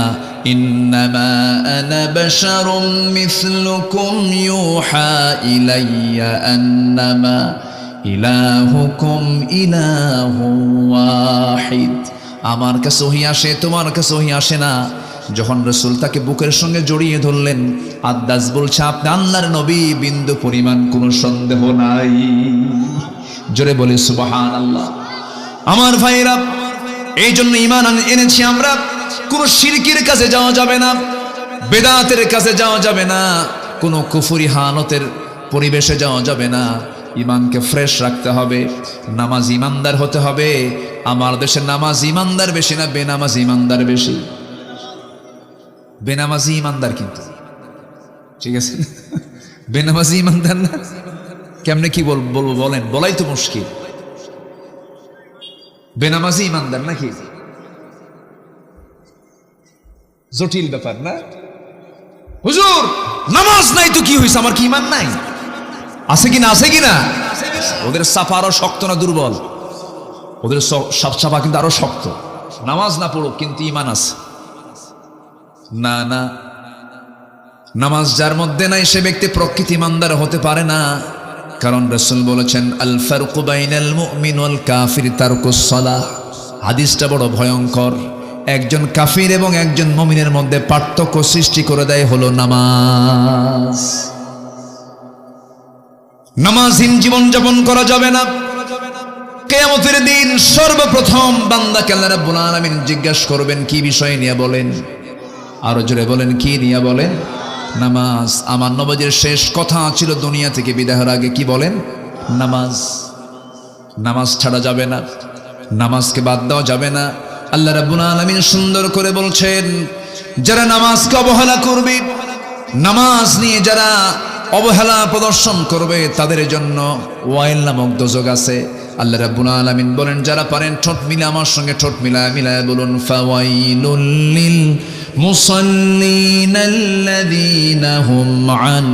ইন্নামা আনা বাশারুম মিসলুকুম ইউহা ইলাইয়া আন্নামা ইলাহুকুম ইলাহুন ওয়াহিদ। আমার কাছে ওহী আসে, তোমার কাছে ওহী আসে না। যখন রাসূল তাকে বুকের সঙ্গে জড়িয়ে ধরলেন, আদ্দাস বলছে, আপনি আল্লাহর নবী, বিন্দু পরিমাণ কোনো সন্দেহ নাই। জোরে বলে সুবহানাল্লাহ। আমার ভাইরা, এই জন্য ঈমান এনেছি আমরা, কোনো শিরকির কাছে যাওয়া যাবে না, বেদাতের কাছে যাওয়া যাবে না, কোনো কুফরি হালতের পরিবেশে যাওয়া যাবে না। ঈমানকে ফ্রেশ রাখতে হবে, নামাজ ঈমানদার হতে হবে। আমার দেশে নামাজ ঈমানদার বেশি না বেনামাজ ঈমানদার বেশি? বেনামাজি ঈমানদার, কিন্তু ঠিক আছে, বেনামাজি ঈমানদার না। কেমনে কি বলবো বলেন, বলাই তো মুশকিল। বেনামাজি ঈমানদার নাকি? জটিল ব্যাপার না? হুজুর নামাজ নাই তো কি হয়েছে, আমার কি ঈমান নাই? আছে কিনা, আছে কিনা? ওদের চাপা আরো শক্ত না দুর্বল? ওদের সব চাপা কিন্তু আরো শক্ত। নামাজ না পড়ুক কিন্তু ঈমান আছে। না না, নামাজ যার মধ্যে নাই সে ব্যক্তি প্রকৃত ঈমানদার হতে পারে না। কারণ রাসূল বলেছেন, আল ফারকু বাইনাল মুমিন ওয়াল কাফির তারকুস সালাহ। হাদিসটা বড় ভয়ঙ্কর। একজন কাফির এবং একজন মুমিনের মধ্যে পার্থক্য সৃষ্টি করে দেয় হলো নামাজ। নামাজহীন জীবন যাপন করা যাবে না। কিয়ামতের দিন সর্বপ্রথম বান্দাকে আল্লাহ রাব্বুল আলামিন জিজ্ঞাসা করবেন, কি বিষয় নিয়ে বলেন? আরো জোরে বলেন, কি নিয়ে বলেন? নামাজ। আমার নবীর শেষ কথা ছিল দুনিয়া থেকে বিদায়ের আগে, কি বলেন? নামাজ। নামাজ ছাড়া যাবে না, নামাজকে বাদ দেওয়া যাবে না। আল্লাহ রাব্বুল আলামিন সুন্দর করে বলছেন, যারা নামাজকে অবহেলা করবে, নামাজ নিয়ে যারা অবহেলা প্রদর্শন করবে, তাদের জন্য ওয়াইল নামক দোজখ আছে। আল্লাহ রাব্বুল আলামিন বলেন, যারা পারেন ঠোঁট মিলে আমার সঙ্গে ঠোঁট মিলায় বলুন, ফাওয়াইলুল লিল মুসাল্লিনাল্লাযীনা হুম আন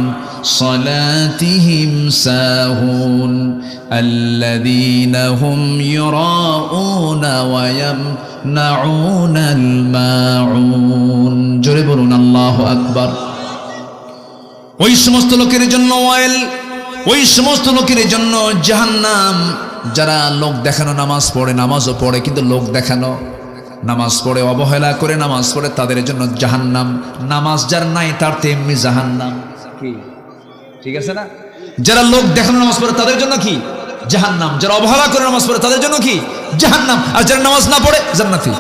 সালাতিহিম সাহুন আল্লাযীনা হুম ইউরাউনা ওয়া ইয়ামনাউনাল মাউন। জোরে বলুন আল্লাহু আকবার। ওই সমস্ত লোকের জন্য ওয়াইল, ওই সমস্ত লোকের জন্য জাহান্নাম, যারা লোক দেখানো নামাজ পড়ে, নামাজও পড়ে কিন্তু লোক দেখানো নামাজ পড়ে, অবহেলা করে নামাজ পড়ে, তাদের জন্য জাহান্নাম। নামাজ যার নাই তার তেমনি জাহান্নাম। কি ঠিক আছে না? যারা লোক দেখানো নামাজ পড়ে তাদের জন্য কি? জাহান্নাম। যারা অবহেলা করে নামাজ পড়ে তাদের জন্য কি? জাহান্নাম। আর যারা নামাজ না পড়ে জান্নাতি।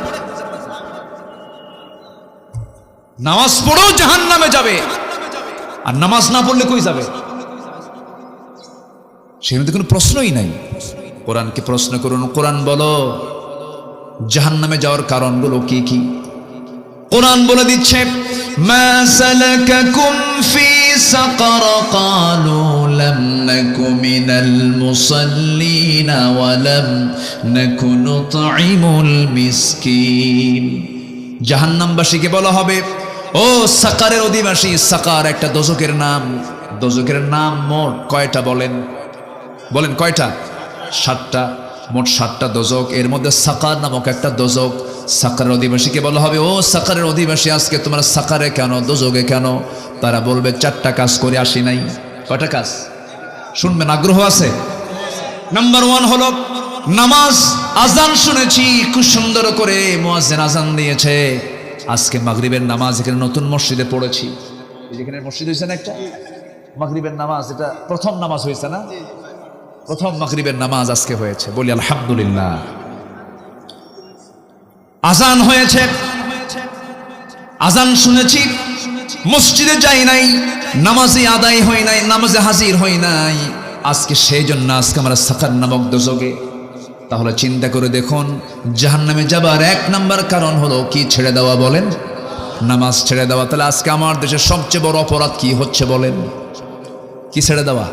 নামাজ পড়েও জাহান্নামে যাবে, আর নামাজ না পড়লে কই যাবে? সেখানে কোনো প্রশ্নই নাই। কোরআনকে প্রশ্ন করুন, কোরআন বলো জাহান্নামে যাওয়ার কারণগুলো কি কি? কোরআন বলে দিচ্ছে, মা সালাকাকুম ফি সাকার ক্বালু লাম নাকু মিনাল মুসাল্লিন ওয়া লাম নাকু নুতঈমুল মিসকিন। জাহান্নামবাসীকে বলা হবে, ও সাকারের অধিবাসী। সাকার একটা দোজখের নাম। দোজখের নাম মোট কয়টা বলেন? বলেন কয়টা? 7টা। মোট 7টা দোজখ, এর মধ্যে সাকার নামক একটা দোজখ। সাকারের অধিবাসীকে বলা হবে, ও সাকারের অধিবাসী, আজকে তোমার সাকারে কেন, দোজখে কেন? তারা বলবে, 4টা কাজ করে আসি নাই। কয়টা কাজ শুনবেন? আগ্রহ আছে? নাম্বার 1 হলো নামাজ। আজান শুনেছি খুব সুন্দর করে, মুয়াজ্জিন আজান দিয়েছে। আজকে মাগরিবের নামাজ এখানে নতুন মসজিদে পড়েছি। এখানে মসজিদ হয়েছে না একটা, মাগরিবের নামাজ, এটা প্রথম নামাজ হয়েছে না? প্রথম মাগরিবের নামাজ আজকে হয়েছে, বলি আলহামদুলিল্লাহ। আজান হয়েছে, আজান শুনেছি, মসজিদে যাই নাই, নামাজে আদায় হয় নাই, নামাজে হাজির হই নাই। আজকে সেই জন্য আজকে আমরা সাকার নামক দোজকে। তাহলে চিন্তা করে দেখুন, জাহান্নামে যাবার 1 নাম্বার কারণ হলো কি? ছেড়ে দেওয়া। বলেন, নামাজ ছেড়ে দেওয়া। তাহলে আজকে আমার দেশের সবচেয়ে বড় অপরাধ কি হচ্ছে বলেন? কি ছেড়ে দেওয়া?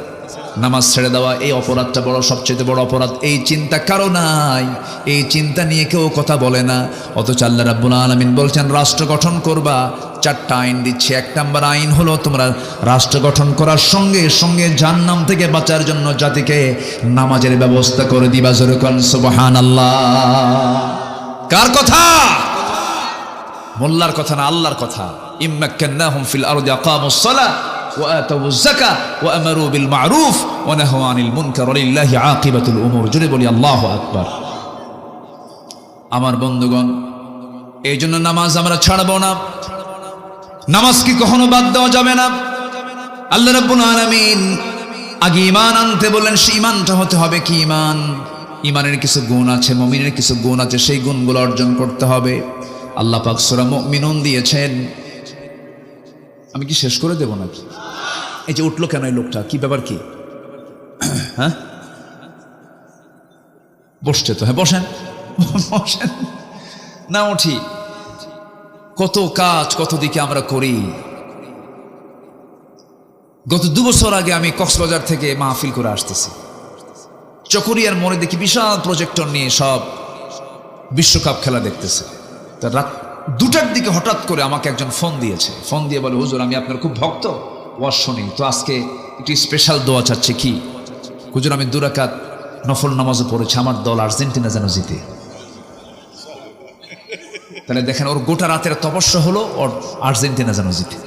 নামাজ ছেড়ে দেওয়া। এই অপরাধটা বড়, সবচেয়ে বড় অপরাধ। এই চিন্তা কারো নাই, এই চিন্তা নিয়ে কেউ কথা বলে না। অথচ আল্লাহ রাব্বুল আলামিন বলছেন রাষ্ট্র গঠন করবা, 4টা আইন দিচ্ছে। 1 নাম্বার আইন হলো তোমরা রাষ্ট্র গঠন করার সঙ্গে সঙ্গে জাহান্নাম থেকে বাঁচার জন্য জাতিকে নামাজের ব্যবস্থা করে দিবা। জোরে কোন সুবহানাল্লাহ। কার কথা? মোল্লার কথা না, আল্লাহর কথা। ইম্মাক্কান্নাহুম ফিল আরদি আকামুস সালাহ ওয়া আতাউয যাকাহ ওয়া আমারু বিল মা'রুফ ওয়া নাহাউ আনিল মুনকার ওয়া লিল্লাহি আকিবাতুল উমুর। জোরে বলি আল্লাহু আকবার। আমার বন্ধুগণ, এই জন্য নামাজ আমরা ছাড়ব না। নামাজ কি কখনো বাদ দেওয়া যাবে না। আল্লাহ রাব্বুল আলামিন আগে ঈমান আনতে বললেন। সেই ঈমানটা হতে হবে কি? ঈমান, ঈমানের কিছু গুণ আছে, মুমিনের কিছু গুণ আছে, সেই গুণগুলো অর্জন করতে হবে। আল্লাহ পাক সূরা মুমিনুন দিয়েছেন। আমি কি শেষ করে দেব নাকি? এই যে উঠলো কেন এই লোকটা? কি ব্যাপার কি? হ্যাঁ, বসছে তো। হ্যাঁ বসেন, বসেন না। উঠি। কত কাজ, কত দিকে আমরা করি। গত 2 বছর আগে আমি কক্সবাজার থেকে মাহফিল করে আসতেছি। চকরিয়ার মোড়ে দেখি বিশাল প্রজেক্টর নিয়ে সব বিশ্বকাপ খেলা দেখতেছে। তা রাত 2টার দিকে হঠাৎ করে আমাকে একজন ফোন দিয়েছে। ফোন দিয়ে বলে, হুজুর আমি আপনার খুব ভক্ত, ওয়াজ শুনি, তো আজকে একটি স্পেশাল দোয়া চাচ্ছে। কি? হুজুর আমি 2 রাকাত নফল নামাজও পড়েছি, আমার দল আর্জেন্টিনা যেন জিতে। তাহলে দেখেন, ওর গোটা রাতের তপস্যা হলো ওর আর্জেন্টিনা যেন জিতে।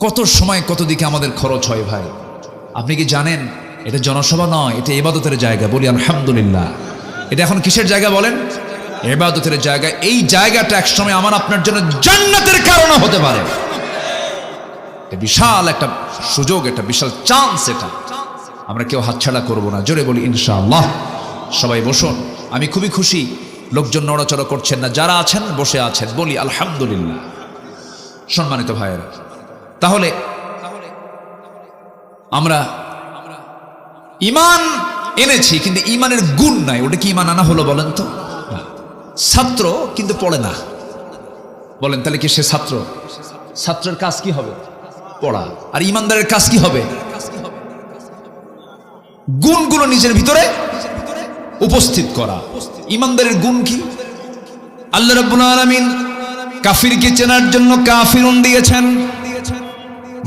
কত সময়, কত দিকে আমাদের খরচ হয় ভাই। আপনি কি জানেন এটা জনসভা নয়, এটা ইবাদতের জায়গা। বলি আলহামদুলিল্লাহ। এটা এখন কিসের জায়গা বলেন? ইবাদতের জায়গা। এই জায়গাটা একসময় আমার আপনার জন্য জান্নাতের কারণ হতে পারে। বিশাল একটা সুযোগ, একটা বিশাল চান্স। এটা আমরা কেউ হাতছাড়া করবো না। জোরে বলি ইনশাআল্লাহ। সবাই বসুন। আমি খুবই খুশি, লোকজন নড়াচড়া করছেন না, যারা আছেন বসে আছেন। বলি আলহামদুলিল্লাহ। সম্মানিত ভাইয়েরা, তাহলে আমরা ঈমান এনেছি কিন্তু ঈমানের গুণ নাই। ওটা কি ঈমান আনা হলো বলেন তো? ছাত্র কিন্তু পড়ে না। বলেন তাহলে কি সে ছাত্র? ছাত্রের কাজ কি হবে? পড়া। আর ঈমানদারের কাজ কি হবে? গুণগুলো নিজের ভিতরে উপস্থিত করা। ঈমানদারের গুণ কি? আল্লাহ রাব্বুল আলামিন কাফিরকে চেনার জন্য কাফিরুন দিয়েছেন,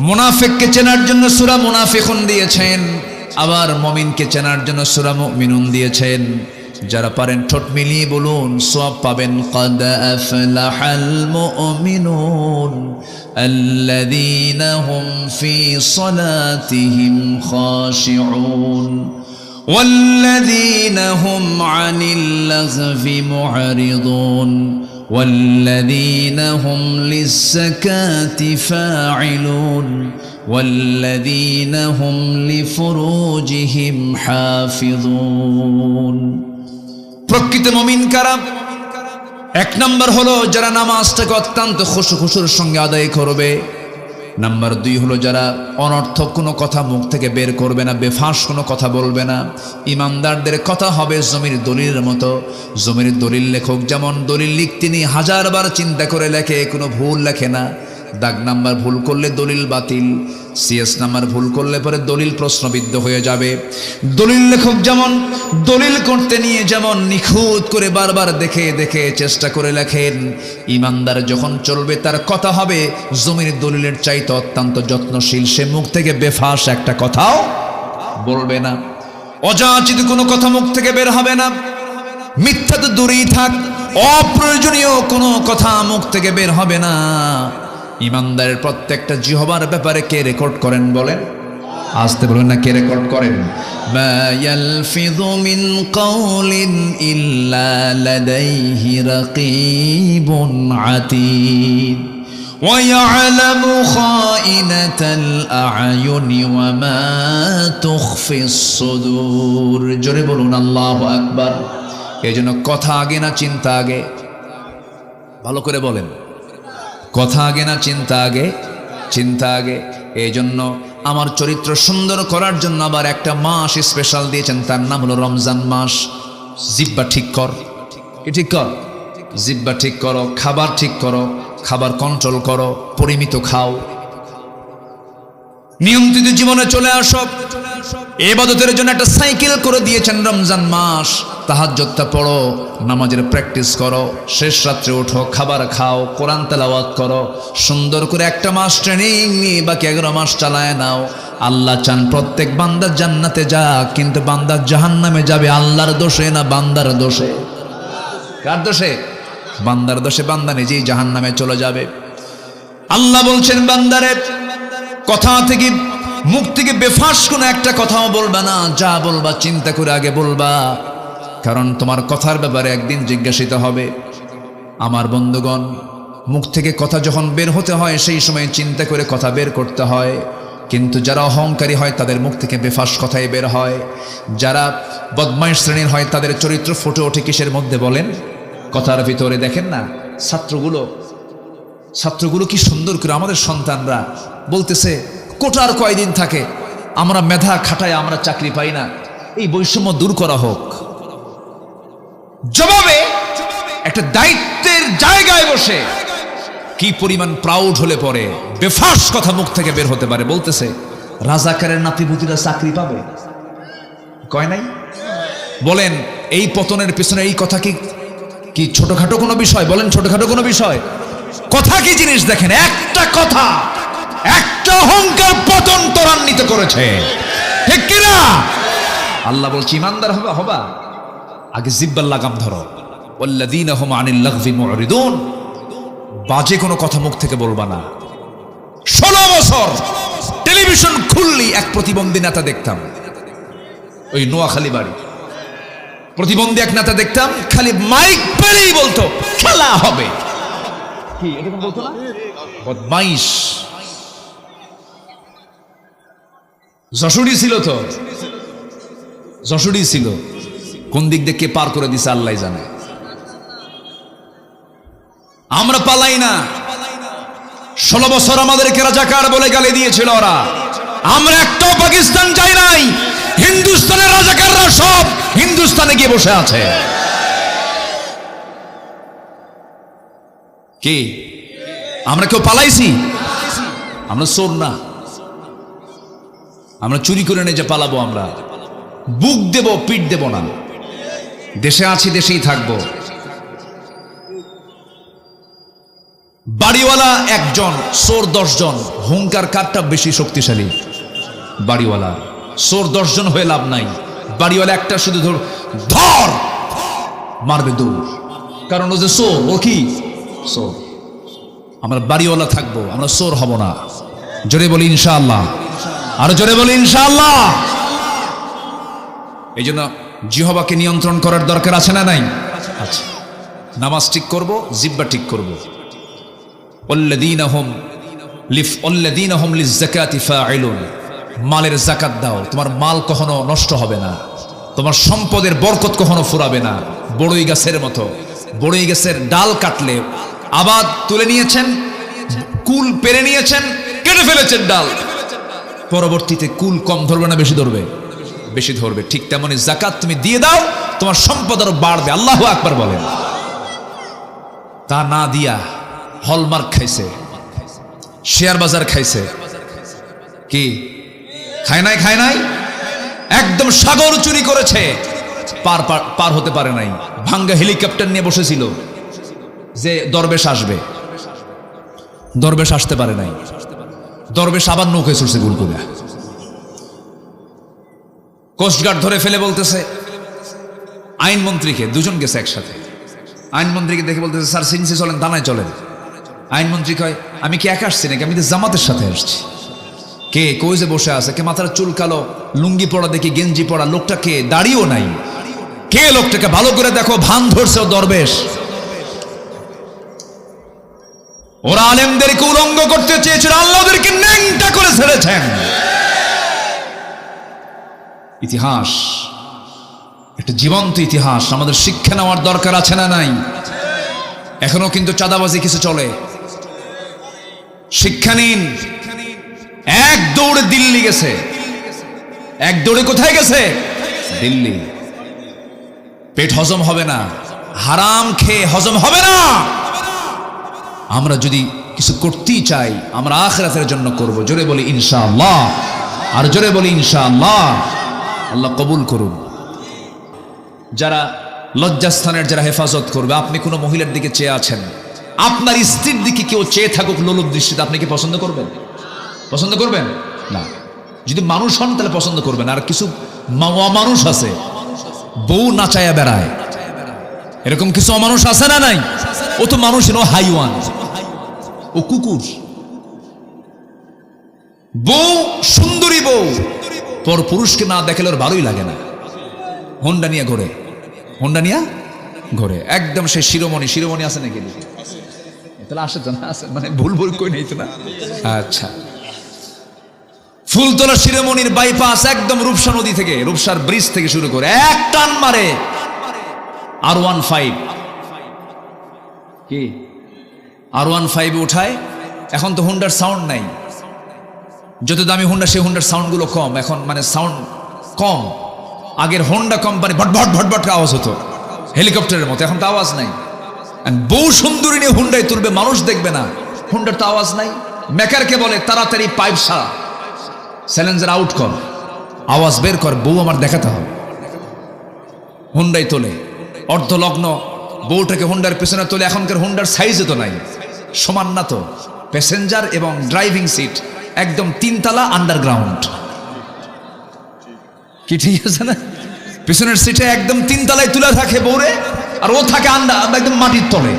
মুনাফিককে চেনার জন্য সূরা মুনাফিকুন দিয়েছেন, আবার মুমিনকে চেনার জন্য সূরা মুমিনুন দিয়েছেন। যারা পারেন ঠোঁট মিলিয়ে বলুন, সওয়াব পাবেন। قد أفلح المؤمنون الذين هم في صلاتهم خاشعون والذين هم عن اللغو معرضون والذين هم للزكاة فاعلون والذين هم لفروجهم حافظون। প্রকৃত মুমিন কারা? 1 নাম্বার হলো যারা নামাজটাকে অত্যন্ত খুশুর সঙ্গে আদায় করবে। নাম্বার 2 হলো যারা অনর্থক কোনো কথা মুখ থেকে বের করবে না, বেফাঁস কোনো কথা বলবে না। ইমানদারদের কথা হবে জমির দলিলের মতো। জমির দলিল লেখক যেমন দলিল লিখতে নিয়ে 1000 বার চিন্তা করে লেখে, কোনো ভুল লেখে না। দাগ নাম্বার ভুল করলে দলিল বাতিল, সিএস নাম্বার ভুল করলে পরে দলিল প্রশ্নবিদ্ধ হয়ে যাবে। দলিল লেখক যেমন দলিল করতে নিয়ে যেমন নিখুঁত করে বারবার দেখে দেখে চেষ্টা করে লেখেন, ইমানদার যখন চলবে তার কথা হবে জমির দলিলের চাইতে অত্যন্ত যত্নশীল। সে মুখ থেকে বেফাঁস একটা কথাও বলবে না, অযাচিত কোনো কথা মুখ থেকে বের হবে না। মিথ্যা তো দূরেই থাক, অপ্রয়োজনীয় কোনো কথা মুখ থেকে বের হবে না। ইমানদারের প্রত্যেকটা জিহবার ব্যাপারে কে রেকর্ড করেন বলেন? আসতে বলেন না, কে রেকর্ড করেন? মা ইয়ালফিযু মিন কাওলিন ইল্লা লাদাইহি রাকীবুন আতীদ ওয়া ইয়ালামু খাইনাতাল আ'য়ুনি ওয়া মা তুখফিস সুদূর। জোরে বলুন আল্লাহু আকবার। এজন্য কথা আগে না চিন্তা আগে? ভালো করে বলেন, কথা আগে না চিন্তা আগে? চিন্তা আগে। এই জন্য আমার চরিত্র সুন্দর করার জন্য আবার একটা মাস স্পেশাল দিয়েছেন, তার নাম হলো রমজান মাস। জিহ্বা ঠিক কর, কি ঠিক কর? জিহ্বা ঠিক করো, খাবার ঠিক করো, খাবার কন্ট্রোল করো, পরিমিত খাও, নিয়ন্ত্রিত জীবনে চলে আসো। ইবাদতের জন্য একটা সাইকেল করে দিয়েছেন রমজান মাস। তাহাজ্জুদটা পড়ো, নামাজের প্র্যাকটিস করো, শেষ রাত্রে ওঠো, খাবার খাও, কোরআন তেলাওয়াত করো, সুন্দর করে একটা মাস ট্রেনিং নিয়ে বাকি 11 মাস চালায় নাও। আল্লাহ চান প্রত্যেক বান্দা জান্নাতে যাক, কিন্তু বান্দা জাহান্নামে যাবে আল্লাহর দোষে না বান্দার দোষে? কার দোষে? বান্দার দোষে। বান্দা নিজেই জাহান্নামে চলে যাবে। আল্লাহ বলছেন, বান্দারে কথা থেকে, মুখ থেকে বেফাস কোনো একটা কথাও বলবা না, যা বলবা চিন্তা করে আগে বলবা, কারণ তোমার কথার ব্যাপারে একদিন জিজ্ঞাসিত হবে। আমার বন্ধুগণ, মুখ থেকে কথা যখন বের হতে হয় সেই সময় চিন্তা করে কথা বের করতে হয়, কিন্তু যারা অহংকারী হয় তাদের মুখ থেকে বেফাস কথাই বের হয়। যারা বদমাইশ শ্রেণীর হয় তাদের চরিত্র ফুটে ওঠে কিসের মধ্যে বলেন? কথার ভিতরে। দেখেন না ছাত্রগুলো কি সুন্দর করে, আমাদের সন্তানরা বলতেছে কোটার কয়দিন থাকে, আমরা মেধা খাটায় আমরা চাকরি পাই না, এই বৈষম্য দূর করা হোক। জবাবে একটা দায়িত্বের জায়গায় বসে কি পরিমাণ প্রাউড হলে পরে বেফাস কথা মুখ থেকে বের হতে পারে। বলতেছে রাজাকারের নাতিপুতিরা চাকরি পাবে, কয় নাই? বলেন এই পতনের পিছনে এই কথা কি ছোটখাটো কোনো বিষয়? বলেন ছোটখাটো কোনো বিষয়? কথা কি জিনিস দেখেন, একটা কথা, একটা অহংকার পতন ত্বরান্বিত করেছে, ঠিক কিনা? আল্লাহ বলছে ইমানদার হবা আগে জিহ্বার লাগাম ধরো। ওয়াল্লাযীনা হুম আনিল লাগযি মুরিদুন, বাজে কোনো কথা মুখ থেকে বলবা না। 16 বছর টেলিভিশন খুললি এক প্রতিবন্ধী নেতা দেখতাম, ওই নোয়াখালী বাড়ি, প্রতিবন্ধী এক নেতা দেখতাম, খালি মাইক পেলেই বলতো খেলা হবে। কি এরকম বলতো না? বদমাইশ। যশোরী ছিল তো, যশোরী ছিল, কোন দিক দিয়ে কে পার করে দিছে আল্লাহ জানে। আমরা পালাই না। 16 বছর আমাদেরকে রাজাকার বলে গালি দিয়েছিল ওরা। আমরা একটাও পাকিস্তান যাই নাই। হিন্দুস্তানের রাজাকাররা সব হিন্দুস্তানে গিয়ে বসে আছে। কি আমরা কেউ পালাইছি? আমরা চোর না, আমরা চুরি করে নিয়ে যে পালাবো। আমরা বুক দেব, পিঠ দেব না। দেশে আছি, দেশেই থাকবো। বাড়িওয়ালা একজন, চোর 10 জন। হুঙ্কার কারটা বেশি শক্তিশালী? বাড়িওয়ালা। চোর 10 জন হয়ে লাভ নাই। বাড়িওয়ালা একটা শুধু ধর মারবে দৌড়, কারণ ও যে চোর। ও কি চোর? আমরা বাড়িওয়ালা থাকবো, আমরা চোর হব না। জোরে বলি ইনশাআল্লাহ, আরো জোরে বলি ইনশাআল্লাহ। এই জন্য জিহ্বাকে নিয়ন্ত্রণ করার দরকার আছে না নাই? আচ্ছা, নামাজ ঠিক করব, জিহ্বা ঠিক করব। ওয়াল্লাযীনা হুম লিয-যাকাতি ফাঈলুন, মালের যাকাত দাও, তোমার মাল কখনো নষ্ট হবে না, তোমার সম্পদের বরকত কখনো ফুরাবে না। বড়ই গাছের মতো, বড়ই গাছের ডাল কাটলে আবাদ তুলে নিয়েছেন, কুল পেরে নিয়েছেন, কেটে ফেলেছেন ডাল, পরবর্তীতে কুল কম ধরবে না বেশি ধরবে? বেশি ধরবে। ঠিক তেমনি যাকাত তুমি দিয়ে দাও, তোমার সম্পদ আরো বাড়বে। আল্লাহু আকবার বলেন। তা না দিয়া হলমার্ক খাইছে, শেয়ার বাজার খাইছে, কি খায় নাই? খায় নাই। একদম সাগর চুরি করেছে, পার হতে পারে নাই। ভাঙ্গা হেলিকপ্টার নিয়ে বসেছিল যে দরবেশ আসবে, দরবেশ আসতে পারে নাই। দরবেশ আবার নৌকায় ছুটছে গুল করে। কোস্টগার্ড ধরে ফেলে বলতেছে আইনমন্ত্রীকে, 2 জন গেছে একসাথে, আইনমন্ত্রীকে দেখে বলতেছে স্যার সিনসি চলেন, থানায় চলেন। আইনমন্ত্রী কয় আমি কি একা আসছি নাকি? আমি তো জামাতের সাথে আসছি। কে? কই যে বসে আছে, কে মাথার চুল কালো, লুঙ্গি পড়া দেখি, গেঞ্জি পড়া। লোকটা কে? দাড়িও নাই। কে লোকটাকে? ভালো করে দেখো, ভান ধরছে ও দরবেশ। ওরা আলেমদেরকে উলঙ্গ করতে চেয়েছিল, আল্লাহ ওদেরকে ন্যাংটা করে ছেড়েছেন। ইতিহাস একটা জীবন্ত ইতিহাস, আমাদের শিক্ষা নেওয়ার দরকার আছে না নাই? এখনো কিন্তু চাঁদাবাজি কিছু চলে। শিক্ষা নিন, এক দৌড়ে দিল্লি গেছে। এক দৌড়ে কোথায় গেছে? দিল্লি। পেট হজম হবে না, হারাম খেয়ে হজম হবে না। আমরা যদি কিছু করতেই চাই, আমরা আখিরাতের জন্য করব। জোরে বলি ইনশাআল্লাহ, আর জোরে বলি ইনশাআল্লাহ। আল্লাহ কবুল করুন। যারা লজ্জাস্থানের যারা হেফাজত করবে, আপনি কোনো মহিলার দিকে চেয়ে আছেন, আপনার স্ত্রীর দিকে কেউ চেয়ে থাকুক লোলুপ দৃষ্টিতে, আপনি কি পছন্দ করবেন? পছন্দ করবেন না। যদি মানুষ হন তাহলে পছন্দ করবেন। আর কিছু অমানুষ আছে, বউ নাচায়া বেড়ায়, এরকম কিছু অমানুষ আছে না নাই? ও তো মানুষ ও হাইওয়ান, ও কুকুর। বউ সুন্দরী বউ পর পুরুষকে না দেখলে ওর ভালোই লাগে না। হোন্ডা নিয়ে ঘোরে, হোন্ডা নিয়ে ঘোরে, একদম সে শিরোমণি। শিরোমণি আছে নাকি? তাহলে আসে তো না, আছে মানে ভুল ভুল কই নেই তো না। আচ্ছা, ফুলতলা শিরোমণির বাইপাস একদম রূপসা নদী থেকে, রূপসার ব্রিজ থেকে শুরু করে এক টান মারে R15। কি R15 উঠায়? এখন তো হোন্ডার সাউন্ড নাই। যত দামি হোন্ডা, সেই হোন্ডার সাউন্ড গুলো কম এখন, মানে সাউন্ড কম। আগের হোন্ডা কোম্পানি ভটভট ভটভট আওয়াজ হতো হেলিকপ্টারের মতো, এখন তো আওয়াজ নাই। বউ সুন্দরী নিয়ে হুন্ডায় তুলবে, মানুষ দেখবে না, হুন্ডার তো আওয়াজ নাই। মেকারকে বলে তাড়াতাড়ি পাইপ সারা, স্যালেঞ্জার আউট কর, আওয়াজ বের কর, বউ আমার দেখাতে হবে। হুন্ডায় তোলে, অর্ধলগ্ন বউটাকে হুন্ডার পেছনে তোলে। এখনকার হুন্ডার সাইজে তো নাই, সমান না তো। প্যাসেঞ্জার এবং ড্রাইভিং সিট একদম 3 তলা আন্ডারগ্রাউন্ড। কি ঠিক আছে না? পিছনের সিটে একদম 3 তলায় তুলে থাকে বউরে, আর ও থাকে একদম মাটির তলে।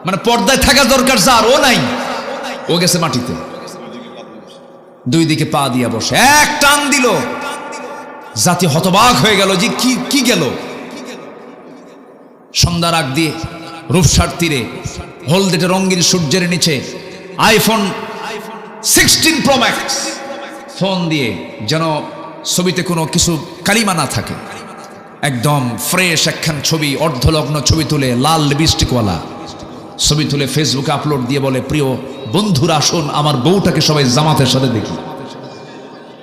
মানে পর্দায় থাকা দরকার যার, ও নাই, ও গেছে মাটিতে। দুই দিকে পা দিয়া বসে, এক টান দিল, জাতি হতবাক হয়ে গেল যে কি গেল। সন্ধ্যার আগ দিয়ে রূপসার তীরে হলদেটে রঙিন সূর্যের নিচে আইফোন 16 প্রো ম্যাক্স ফোন দিয়ে, যেন ছবিতে কোনো কিছু কালিমা না থাকে, একদম ফ্রেশ একখান ছবি, অর্ধলগ্ন ছবি তুলে, লাল লিপস্টিকওয়ালা ছবি তুলে ফেসবুকে আপলোড দিয়ে বলে, প্রিয় বন্ধুরা আসুন আমার বউটাকে সবাই জামাতের সাথে দেখি।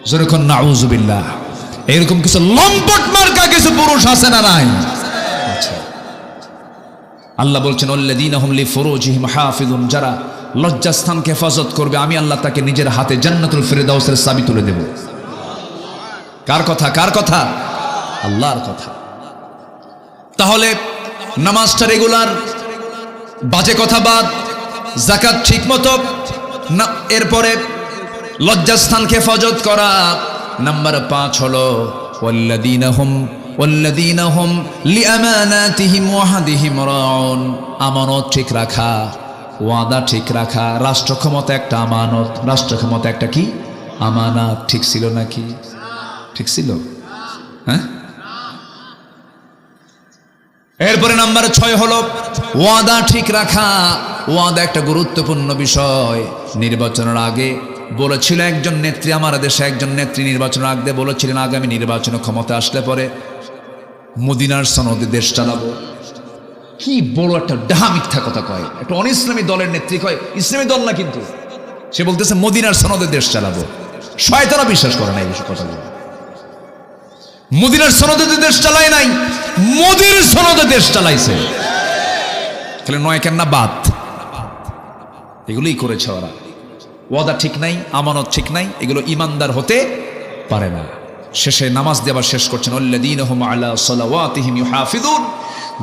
যেরকম নাউজুবিল্লাহ, এরকম কিছু লম্পট মার্কা কিছু পুরুষ আছে না নাই? আল্লাহ বলছেন আল্লাযীনা হুম লিফুরুজিহিম হাফিজুন, যারা লজ্জাস্থানকে হেফাজত করবে, আমি আল্লাহ তাকে নিজের হাতে জান্নাতুল ফিরদাউসের চাবি তুলে দেব। কার কথা? কার কথা? আল্লাহর কথা। তাহলে নামাজটা রেগুলার, বাজে কথা বাদ, যাকাত ঠিক মতো, এরপরে লজ্জাস্থানকে হেফাজত করা। নাম্বার 5 হলো ওয়াল্লাযীনা হুম লিআমানাতিহিম ওয়া আহদিহিম রাউন, আমানত ঠিক রাখা, ওয়াদা ঠিক রাখা। রাষ্ট্র ক্ষমতা একটা আমানত, রাষ্ট্র ক্ষমতা একটা কি আমানত। ঠিক ছিল নাকি? ঠিক ছিল? হ্যাঁ। এরপরে নাম্বার 6 হলো ওয়াদা ঠিক রাখা। ওয়াদা একটা গুরুত্বপূর্ণ বিষয়। নির্বাচনের আগে বলেছিল একজন নেত্রী, আমার দেশে একজন নেত্রী নির্বাচনের আগে বলেছিলেন, আগামী নির্বাচনে ক্ষমতা আসলে পরে মদিনার সনদে দেশ চালাবো। কি বড় একটা ডাহা মিথ্যা কথা কয়, একটা অনিসলামী দলের নেত্রী কয়, ইসলামী দল না কিন্তু, সে বলতেছে মদিনার সনদে দেশ চালাবো। শয়তানরা বিশ্বাস করে না এই কথাগুলো। মদিনার সনদে দেশ চালায় নাই, মোদির সনদে দেশ চালাইছে। তাহলে নয় কেন না বাদ, এগুলোই করেছে ওরা। ওয়াদা ঠিক নাই, আমানত ঠিক নাই, এগুলো ইমানদার হতে পারে না। শেষে নামাজ দেওয়ার শেষ করছেন আল্লাযীনা হুম আলা সালাওয়াতিহিম ইউহাফিজুন,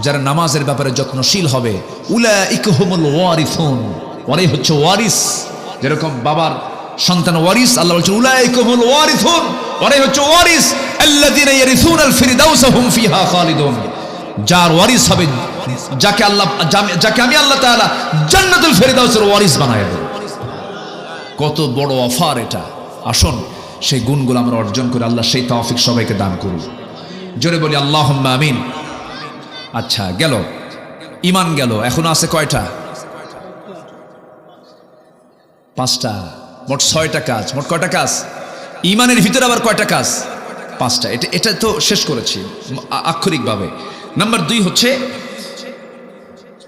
যারা নামাজের ব্যাপারে যত্নশীল হবে, উলাইকা হুমুল ওয়ারিসুন, ওরাই হচ্ছে ওয়ারিস। যেরকম বাবার সন্তান ওয়ারিস, আল্লাহ বলছেন উলাইকা হুমুল ওয়ারিসুন, ওরাই হচ্ছে ওয়ারিস। আল্লাযীনা ইয়ারিসুনাল ফিরদাউসা হুম ফিহা খালিদুন, যার ওয়ারিস হবে, যাকে আমি আল্লাহ তাআলা জান্নাতুল ফিরদাউসের ওয়ারিস বানায় দেব। কত বড় অফার এটা! আসুন সেই গুণগুলো আমরা অর্জন করে আল্লাহ সেই তৌফিক সবাইকে দান করুন। জোরে বলি আল্লাহুম্মা আমিন। আচ্ছা, গেল ঈমান, গেল। এখন আছে কয়টা? 5টা। মোট 6টা কাজ। মোট কয়টা কাজ? ঈমানের ভিতরে আবার কয়টা কাজ? 5টা। এটা তো শেষ করেছি আক্ষরিকভাবে। নাম্বার 2 হচ্ছে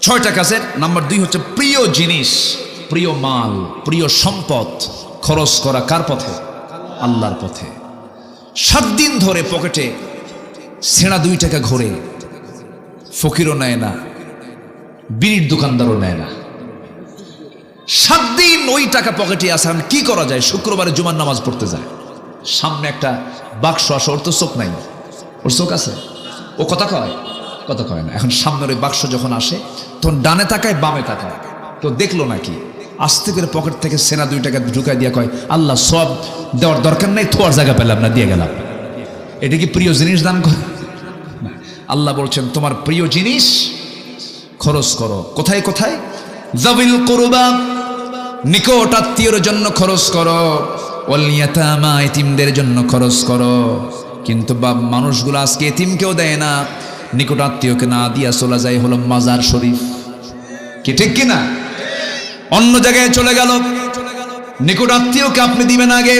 6টা কাজের নাম্বার 2 হচ্ছে প্রিয় জিনিস, প্রিয় মাল, প্রিয় সম্পদ, খরচ করা কার পথে? আল্লাহর পথে। 7 দিন ধরে পকেটে ছেঁড়া 2 টাকা ঘোরে, ফকিরও নেয় না, বিড়ির দোকানদারও নেয় না। 7 দিন ওই টাকা পকেটে আসে। কি করা যায়? শুক্রবারে জুমার নামাজ পড়তে যায়, সামনে একটা বাক্স আসে, ওর তো চোখ নাই, ওর চোখ আছে, ও কথা কয় না। এখন সামনের ওই বাক্স যখন আসে তখন ডানে তাকায় বামে তাকায়, তো দেখলো নাকি, আস্তে করে পকেট থেকে সেনা 2 টাকা ঢুকাই দিয়া কয়, আল্লাহ সব দেওয়ার দরকার নেই, থোয়ার জায়গা পেলাম না, দিয়ে গেলাম। এটা কি প্রিয় জিনিস দান করে? আল্লাহ বলছেন তোমার প্রিয় জিনিস খরচ করো। কোথায় কোথায়? যাবিল কুরবা, নিকট আত্মীয়র জন্য খরচ করো, ওয়াল ইয়াতামা, এতিমদের জন্য খরচ করো। কিন্তু মানুষগুলো আজকে এতিমকেও দেয় না, নিকট আত্মীয়কে না দিয়া চলে যায় হলো মাজার শরীফ। কি ঠিক কিনা? অন্য জায়গায় চলে গেল। নিকট আত্মীয়কে আপনি দিবেন আগে,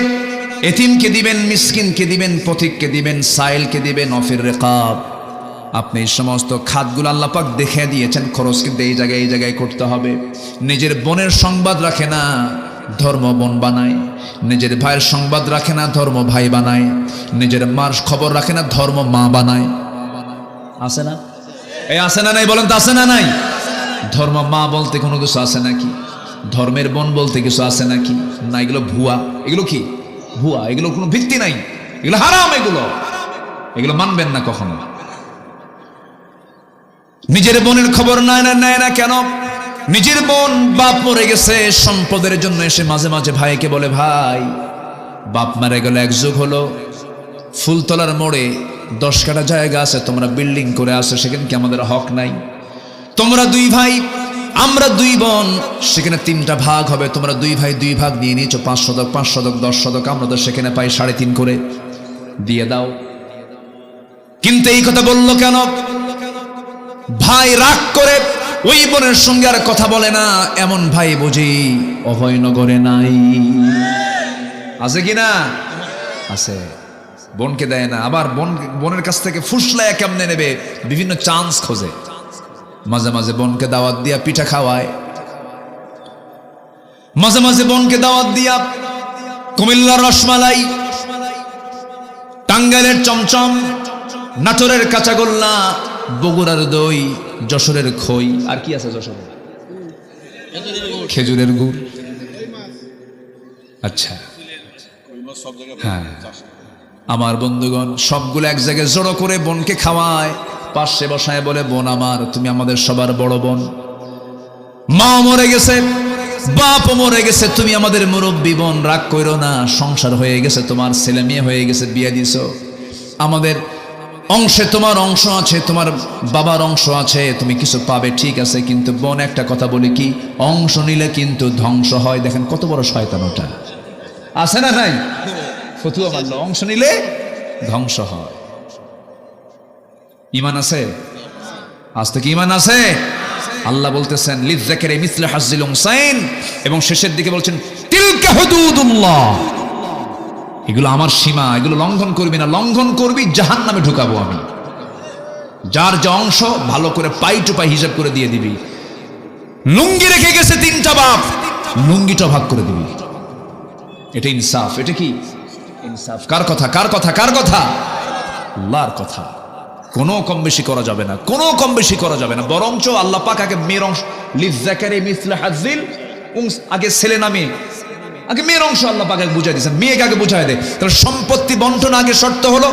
এতিমকে দিবেন, মিসকিনকে দিবেন, পথিককে দিবেন, সাইলকে দিবেন, অফির রেকাব। আপনি এই সমস্ত খাতগুলো আল্লাহ পাক দেখে দিয়েছেন, খরচ কিন্তু এই জায়গায় করতে হবে। নিজের বোনের সংবাদ রাখে না, ধর্ম বোন বানায়। নিজের ভাইয়ের সংবাদ রাখে না, ধর্ম ভাই বানায়। নিজের মার খবর রাখে না, ধর্ম মা বানায়। আছে না? এই আছে না নাই বলেন তো, আছে না নাই? ধর্ম মা বলতে কোনো কিছু আছে নাকি? ধর্মের বোন বলতে কিছু আছে নাকি? না, এগুলো ভুয়া। এগুলো কি ভুয়া? এগুলো কোনো ভিত্তি নাই, এগুলো হারাম। এগুলো মানবেন না কখনো। নিজের বোনের খবর নেয় না কেন? নিজের বোন বাপ মরে গেছে, সম্পদের জন্য এসে মাঝে মাঝে ভাইকে বলে, ভাই বাপ মারা গেল, 1 যুগ হলো, ফুলতলার মোড়ে 10 কাঠা জায়গা আছে, তোমরা বিল্ডিং করে আসো, সেখানে কি আমাদের হক নাই? তোমরা 2 ভাই, আমরা 2 বোন, সেখানে 3টা ভাগ হবে, তোমরা 2 ভাই 2 ভাগ নিয়ে নিয়েছো, 5 শতক 5 শতক 10 শতক, আমরা তো সেখানে পাই 3.5 করে, দিয়ে দাও। কিন্তু এই কথা বললো কেন? ভাই রাগ করে ওই বোনের সঙ্গে আর কথা বলে না, এমন ভাই বুঝি অভয়নগরে নাই? আছে কি না? আছে। বোনকে দেয় না, আবার বোনের কাছ থেকে ফুসলায় কেমনে নেবে, বিভিন্ন চান্স খোঁজে। মাঝে মাঝে বোনকে দাওয়াত দিয়া পিঠা খাওয়ায়, মাঝে মাঝে বোনকে দাওয়াত দিয়া কুমিল্লার রসমালাই, টাঙ্গাইলের চমচম, নাটোরের কাঁচাগোল্লা, বগুড়ার দই, যশোরের খই, আর কি আছে যশোরে? খেজুরের গুড়। আচ্ছা, হ্যাঁ, আমার বন্ধুগণ সবগুলো এক জায়গায় জড়ো করে বোনকে খাওয়ায়, পাশে বসায় বলে, বোন আমার, তুমি আমাদের সবার বড় বোন, মা মরে গেছে, বাপ মরে গেছে, তুমি আমাদের মুরব্বী বোন, রাগ কইরো না, সংসার হয়ে গেছে, তোমার ছেলে মেয়ে হয়ে গেছে, বিয়ে দিছো, আমাদের অংশে তোমার অংশ আছে, তোমার বাবার অংশ আছে, তুমি কিছু পাবে, ঠিক আছে, কিন্তু বোন একটা কথা বলি, কি অংশ নিলে কিন্তু ধ্বংস হয়। দেখেন কত বড় শয়তান ওটা, আছে না নাই? ফতুয়া মানলো, অংশ নিলে ধ্বংস হয়। ঈমান আছে? আজ থেকে ঈমান আছে? আল্লাহ বলতেছেন লিযযাকিরি মিসলু হাজ্জিল উনসাইন, এবং শেষের দিকে বলছেন তিলকা হুদুদুল্লাহ, এগুলো আমার সীমা, এগুলো লঙ্ঘন করবি না, লঙ্ঘন করবি জাহান্নামে ঢুকাবো আমি। যার যে অংশ ভালো করে পাই টু পাই হিসাব করে দিয়ে দিবি। লুঙ্গি রেখে গেছে 3টা বাপ, লুঙ্গিটা ভাগ করে দিবি। এটা ইনসাফ। এটা কি ইনসাফ? কার কথা? কার কথা? কার কথা? আল্লাহর কথা। কোনো কম বেশি করা যাবে না, কোনো কম বেশি করা যাবে না। বরঞ্চ আল্লাহ পাক আগে মেয়ের অংশ, লিযযাকিরি মিসলু হাজ্জিল উনসাইন, আগে ছেলে না মেয়ে, আগে মেয়ের অংশ আল্লাহ পাক আগে বুঝাই দিয়েছেন, মেয়েকে আগে বুঝাই দেয়। তাহলে সম্পত্তি বন্টন আগে শর্ত হলো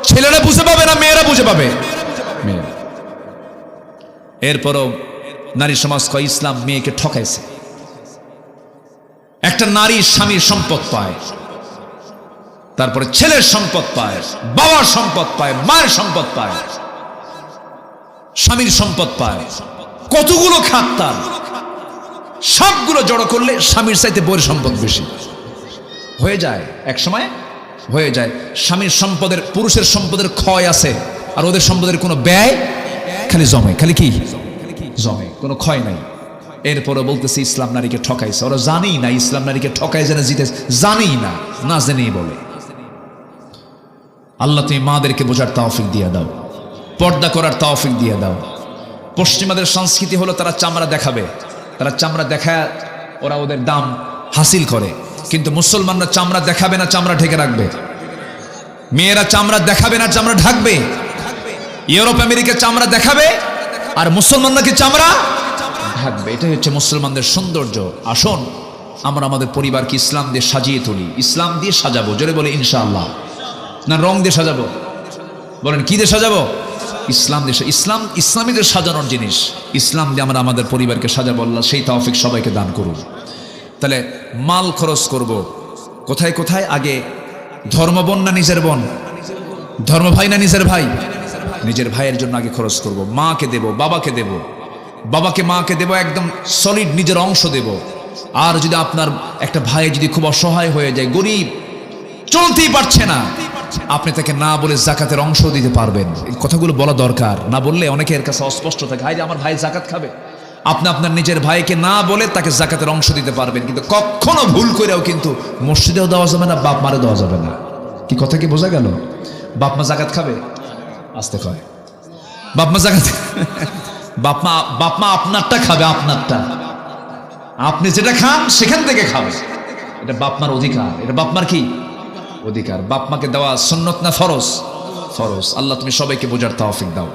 ছেলেরা বুঝে পাবে না মেয়েরা বুঝে পাবে? মেয়ে। এরপরও নারী সমাজ কয় ইসলাম মেয়েকে ঠকাইছে। একটা নারী স্বামীর সম্পদ পায়, তারপরে ছেলের সম্পদ পায়, বাবার সম্পদ পায়, মায়ের সম্পদ পায়, স্বামীর সম্পদ পায়, কতগুলো খাত তার, সবগুলো জড়ো করলে স্বামীর চাইতে বউয়ের সম্পদ বেশি হয়ে যায়। এক সময় হয়ে যায় স্বামীর সম্পদের, পুরুষের সম্পদের ক্ষয় আছে, আর ওদের সম্পদের কোনো ব্যয় খালি জমে, খালি কি জমে, কোনো ক্ষয় নাই। এরপরে বলতেছে ইসলাম নারীকে ঠকাইছে। ওরা জানেই না ইসলাম নারীকে ঠকাই, জেনে জিতে, জানেই না, না জেনেই বলে। আল্লাহ তুমি মাদেরকে বোঝার তৌফিক দিয়ে দাও, পর্দা করার তৌফিক দিয়ে দাও। পশ্চিমাদের সংস্কৃতি হলো তারা চামড়া দেখাবে, তারা চামড়া দেখায় ওরা ওদের দাম হাসিল করে। কিন্তু মুসলমানরা চামড়া দেখাবে না, চামড়া ঢেকে রাখবে। মেয়েরা চামড়া দেখাবে না, চামড়া ঢাকবে। ইউরোপ আমেরিকা চামড়া দেখাবে, আর মুসলমানরা কি চামড়া ঢাকবে। এটাই হচ্ছে মুসলমানদের সৌন্দর্য। আসুন আমরা আমাদের পরিবারকে ইসলাম দিয়ে সাজিয়ে তুলি, ইসলাম দিয়ে সাজাবো। জোরে বলে ইনশাআল্লাহ। না রং দিয়ে সাজাবো? বলেন কি দিয়ে সাজাবো? ইসলাম দিয়ে। ইসলামী যে সাজানোর জিনিস, ইসলাম দিয়ে আমরা আমাদের পরিবারকে সাজাবো। আল্লাহ সেই তৌফিক সবাইকে দান করুন। তাহলে মাল খরচ করব কোথায় কোথায়? আগে ধর্ম বোন না নিজের বোন? ধর্ম ভাই না নিজের ভাই? নিজের ভাইয়ের জন্য আগে খরচ করব। মাকে দেব, বাবাকে দেব, বাবাকে মাকে দেব, একদম সলিড নিজের অংশ দেব। আর যদি আপনার একটা ভাই যদি খুব অসহায় হয়ে যায়, গরিব, চলতেই পারছে না, আপনি তাকে না বলে জাকাতের অংশ দিতে পারবেন। এই কথাগুলো বলা দরকার। না বললে অনেকের কাছে অস্পষ্ট থাকে, হাই আমার ভাই জাকাত খাবে। আপনি আপনার নিজের ভাইকে না বলে তাকে জাকাতের অংশ দিতে পারবেন। কিন্তু কখনো ভুল করেও কিন্তু মসজিদেও দেওয়া যাবে না, বাপ মারে দেওয়া যাবে না। কি কথা কি বোঝা গেল? বাপ মা জাকাত খাবে? আসতে কয় বাপ মা জাকাত বাপ মা আপনারটা খাবে, আপনারটা। আপনি যেটা খান সেখান থেকে খাবে। এটা বাপ মার অধিকার। এটা বাপ মার কি অধিকার? বাপ মাকে দেওয়া সুন্নত না ফরজ? ফরজ। আল্লাহ তুমি সবাইকে বোঝার তৌফিক দাও।